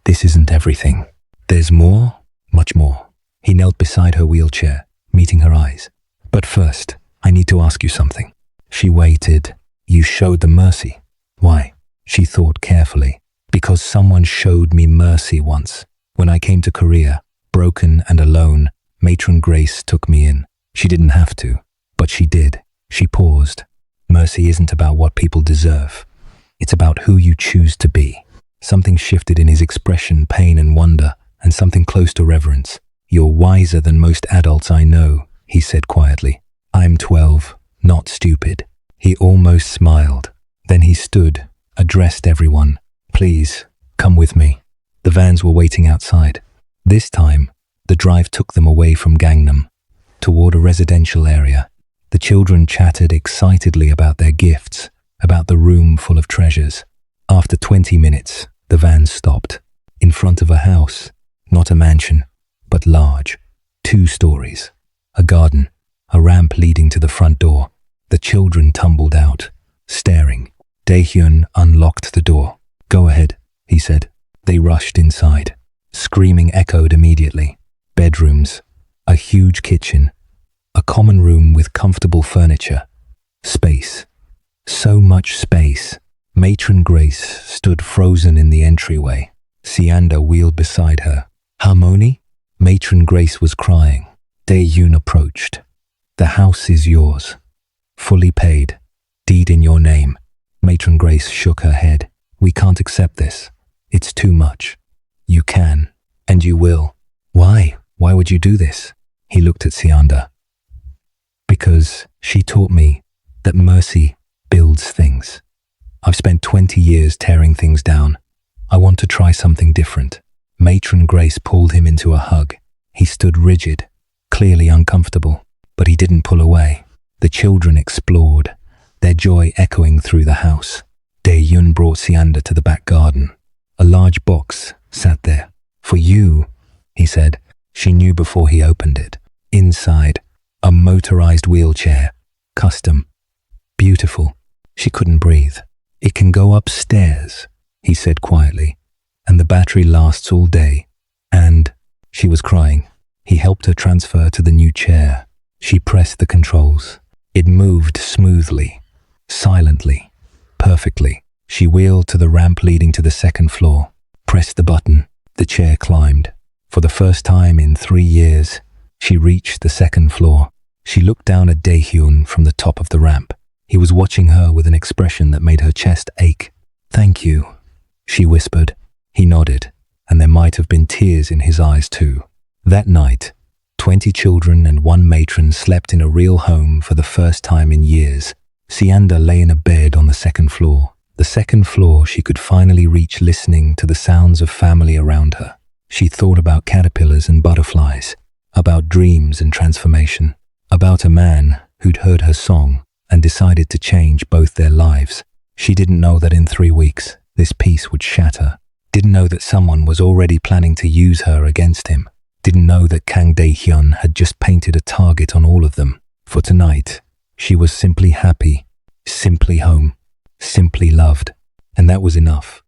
This isn't everything. There's more, much more. He knelt beside her wheelchair, meeting her eyes. But first, I need to ask you something. She waited. You showed them mercy. Why? She thought carefully. Because someone showed me mercy once. When I came to Korea, broken and alone, Matron Grace took me in. She didn't have to, but she did. She paused. Mercy isn't about what people deserve. It's about who you choose to be. Something shifted in his expression, pain and wonder, and something close to reverence. You're wiser than most adults I know, he said quietly. I'm 12, not stupid. He almost smiled. Then he stood, addressed everyone. Please, come with me. The vans were waiting outside. This time, the drive took them away from Gangnam, toward a residential area. The children chatted excitedly about their gifts, about the room full of treasures. After 20 minutes, the van stopped. In front of a house, not a mansion, but large. 2 stories. A garden, a ramp leading to the front door. The children tumbled out, staring. Daehyun unlocked the door. Go ahead, he said. They rushed inside. Screaming echoed immediately. Bedrooms, a huge kitchen, a common room with comfortable furniture. Space. So much space. Matron Grace stood frozen in the entryway. Sianda wheeled beside her. Harmony? Matron Grace was crying. Daehyun approached. The house is yours. Fully paid. Deed in your name. Matron Grace shook her head. We can't accept this. It's too much. You can, and you will. Why? Why would you do this? He looked at Sianda. Because she taught me that mercy builds things. I've spent 20 years tearing things down. I want to try something different. Matron Grace pulled him into a hug. He stood rigid, clearly uncomfortable, but he didn't pull away. The children explored, their joy echoing through the house. Daehyun brought Sianda to the back garden. A large box sat there. For you, he said. She knew before he opened it. Inside, a motorized wheelchair. Custom. Beautiful. She couldn't breathe. It can go upstairs, he said quietly, and the battery lasts all day. And she was crying. He helped her transfer to the new chair. She pressed the controls. It moved smoothly, silently, perfectly. She wheeled to the ramp leading to the second floor, pressed the button. The chair climbed. For the first time in 3 years, she reached the second floor. She looked down at Daehyun from the top of the ramp. He was watching her with an expression that made her chest ache. Thank you, she whispered. He nodded, and there might have been tears in his eyes too. That night, 20 children and 1 matron slept in a real home for the first time in years. Sianda lay in a bed on the second floor. The second floor she could finally reach, listening to the sounds of family around her. She thought about caterpillars and butterflies, about dreams and transformation, about a man who'd heard her song and decided to change both their lives. She didn't know that in 3 weeks, this piece would shatter. Didn't know that someone was already planning to use her against him. Didn't know that Kang Daehyun had just painted a target on all of them. For tonight, she was simply happy, simply home, simply loved. And that was enough.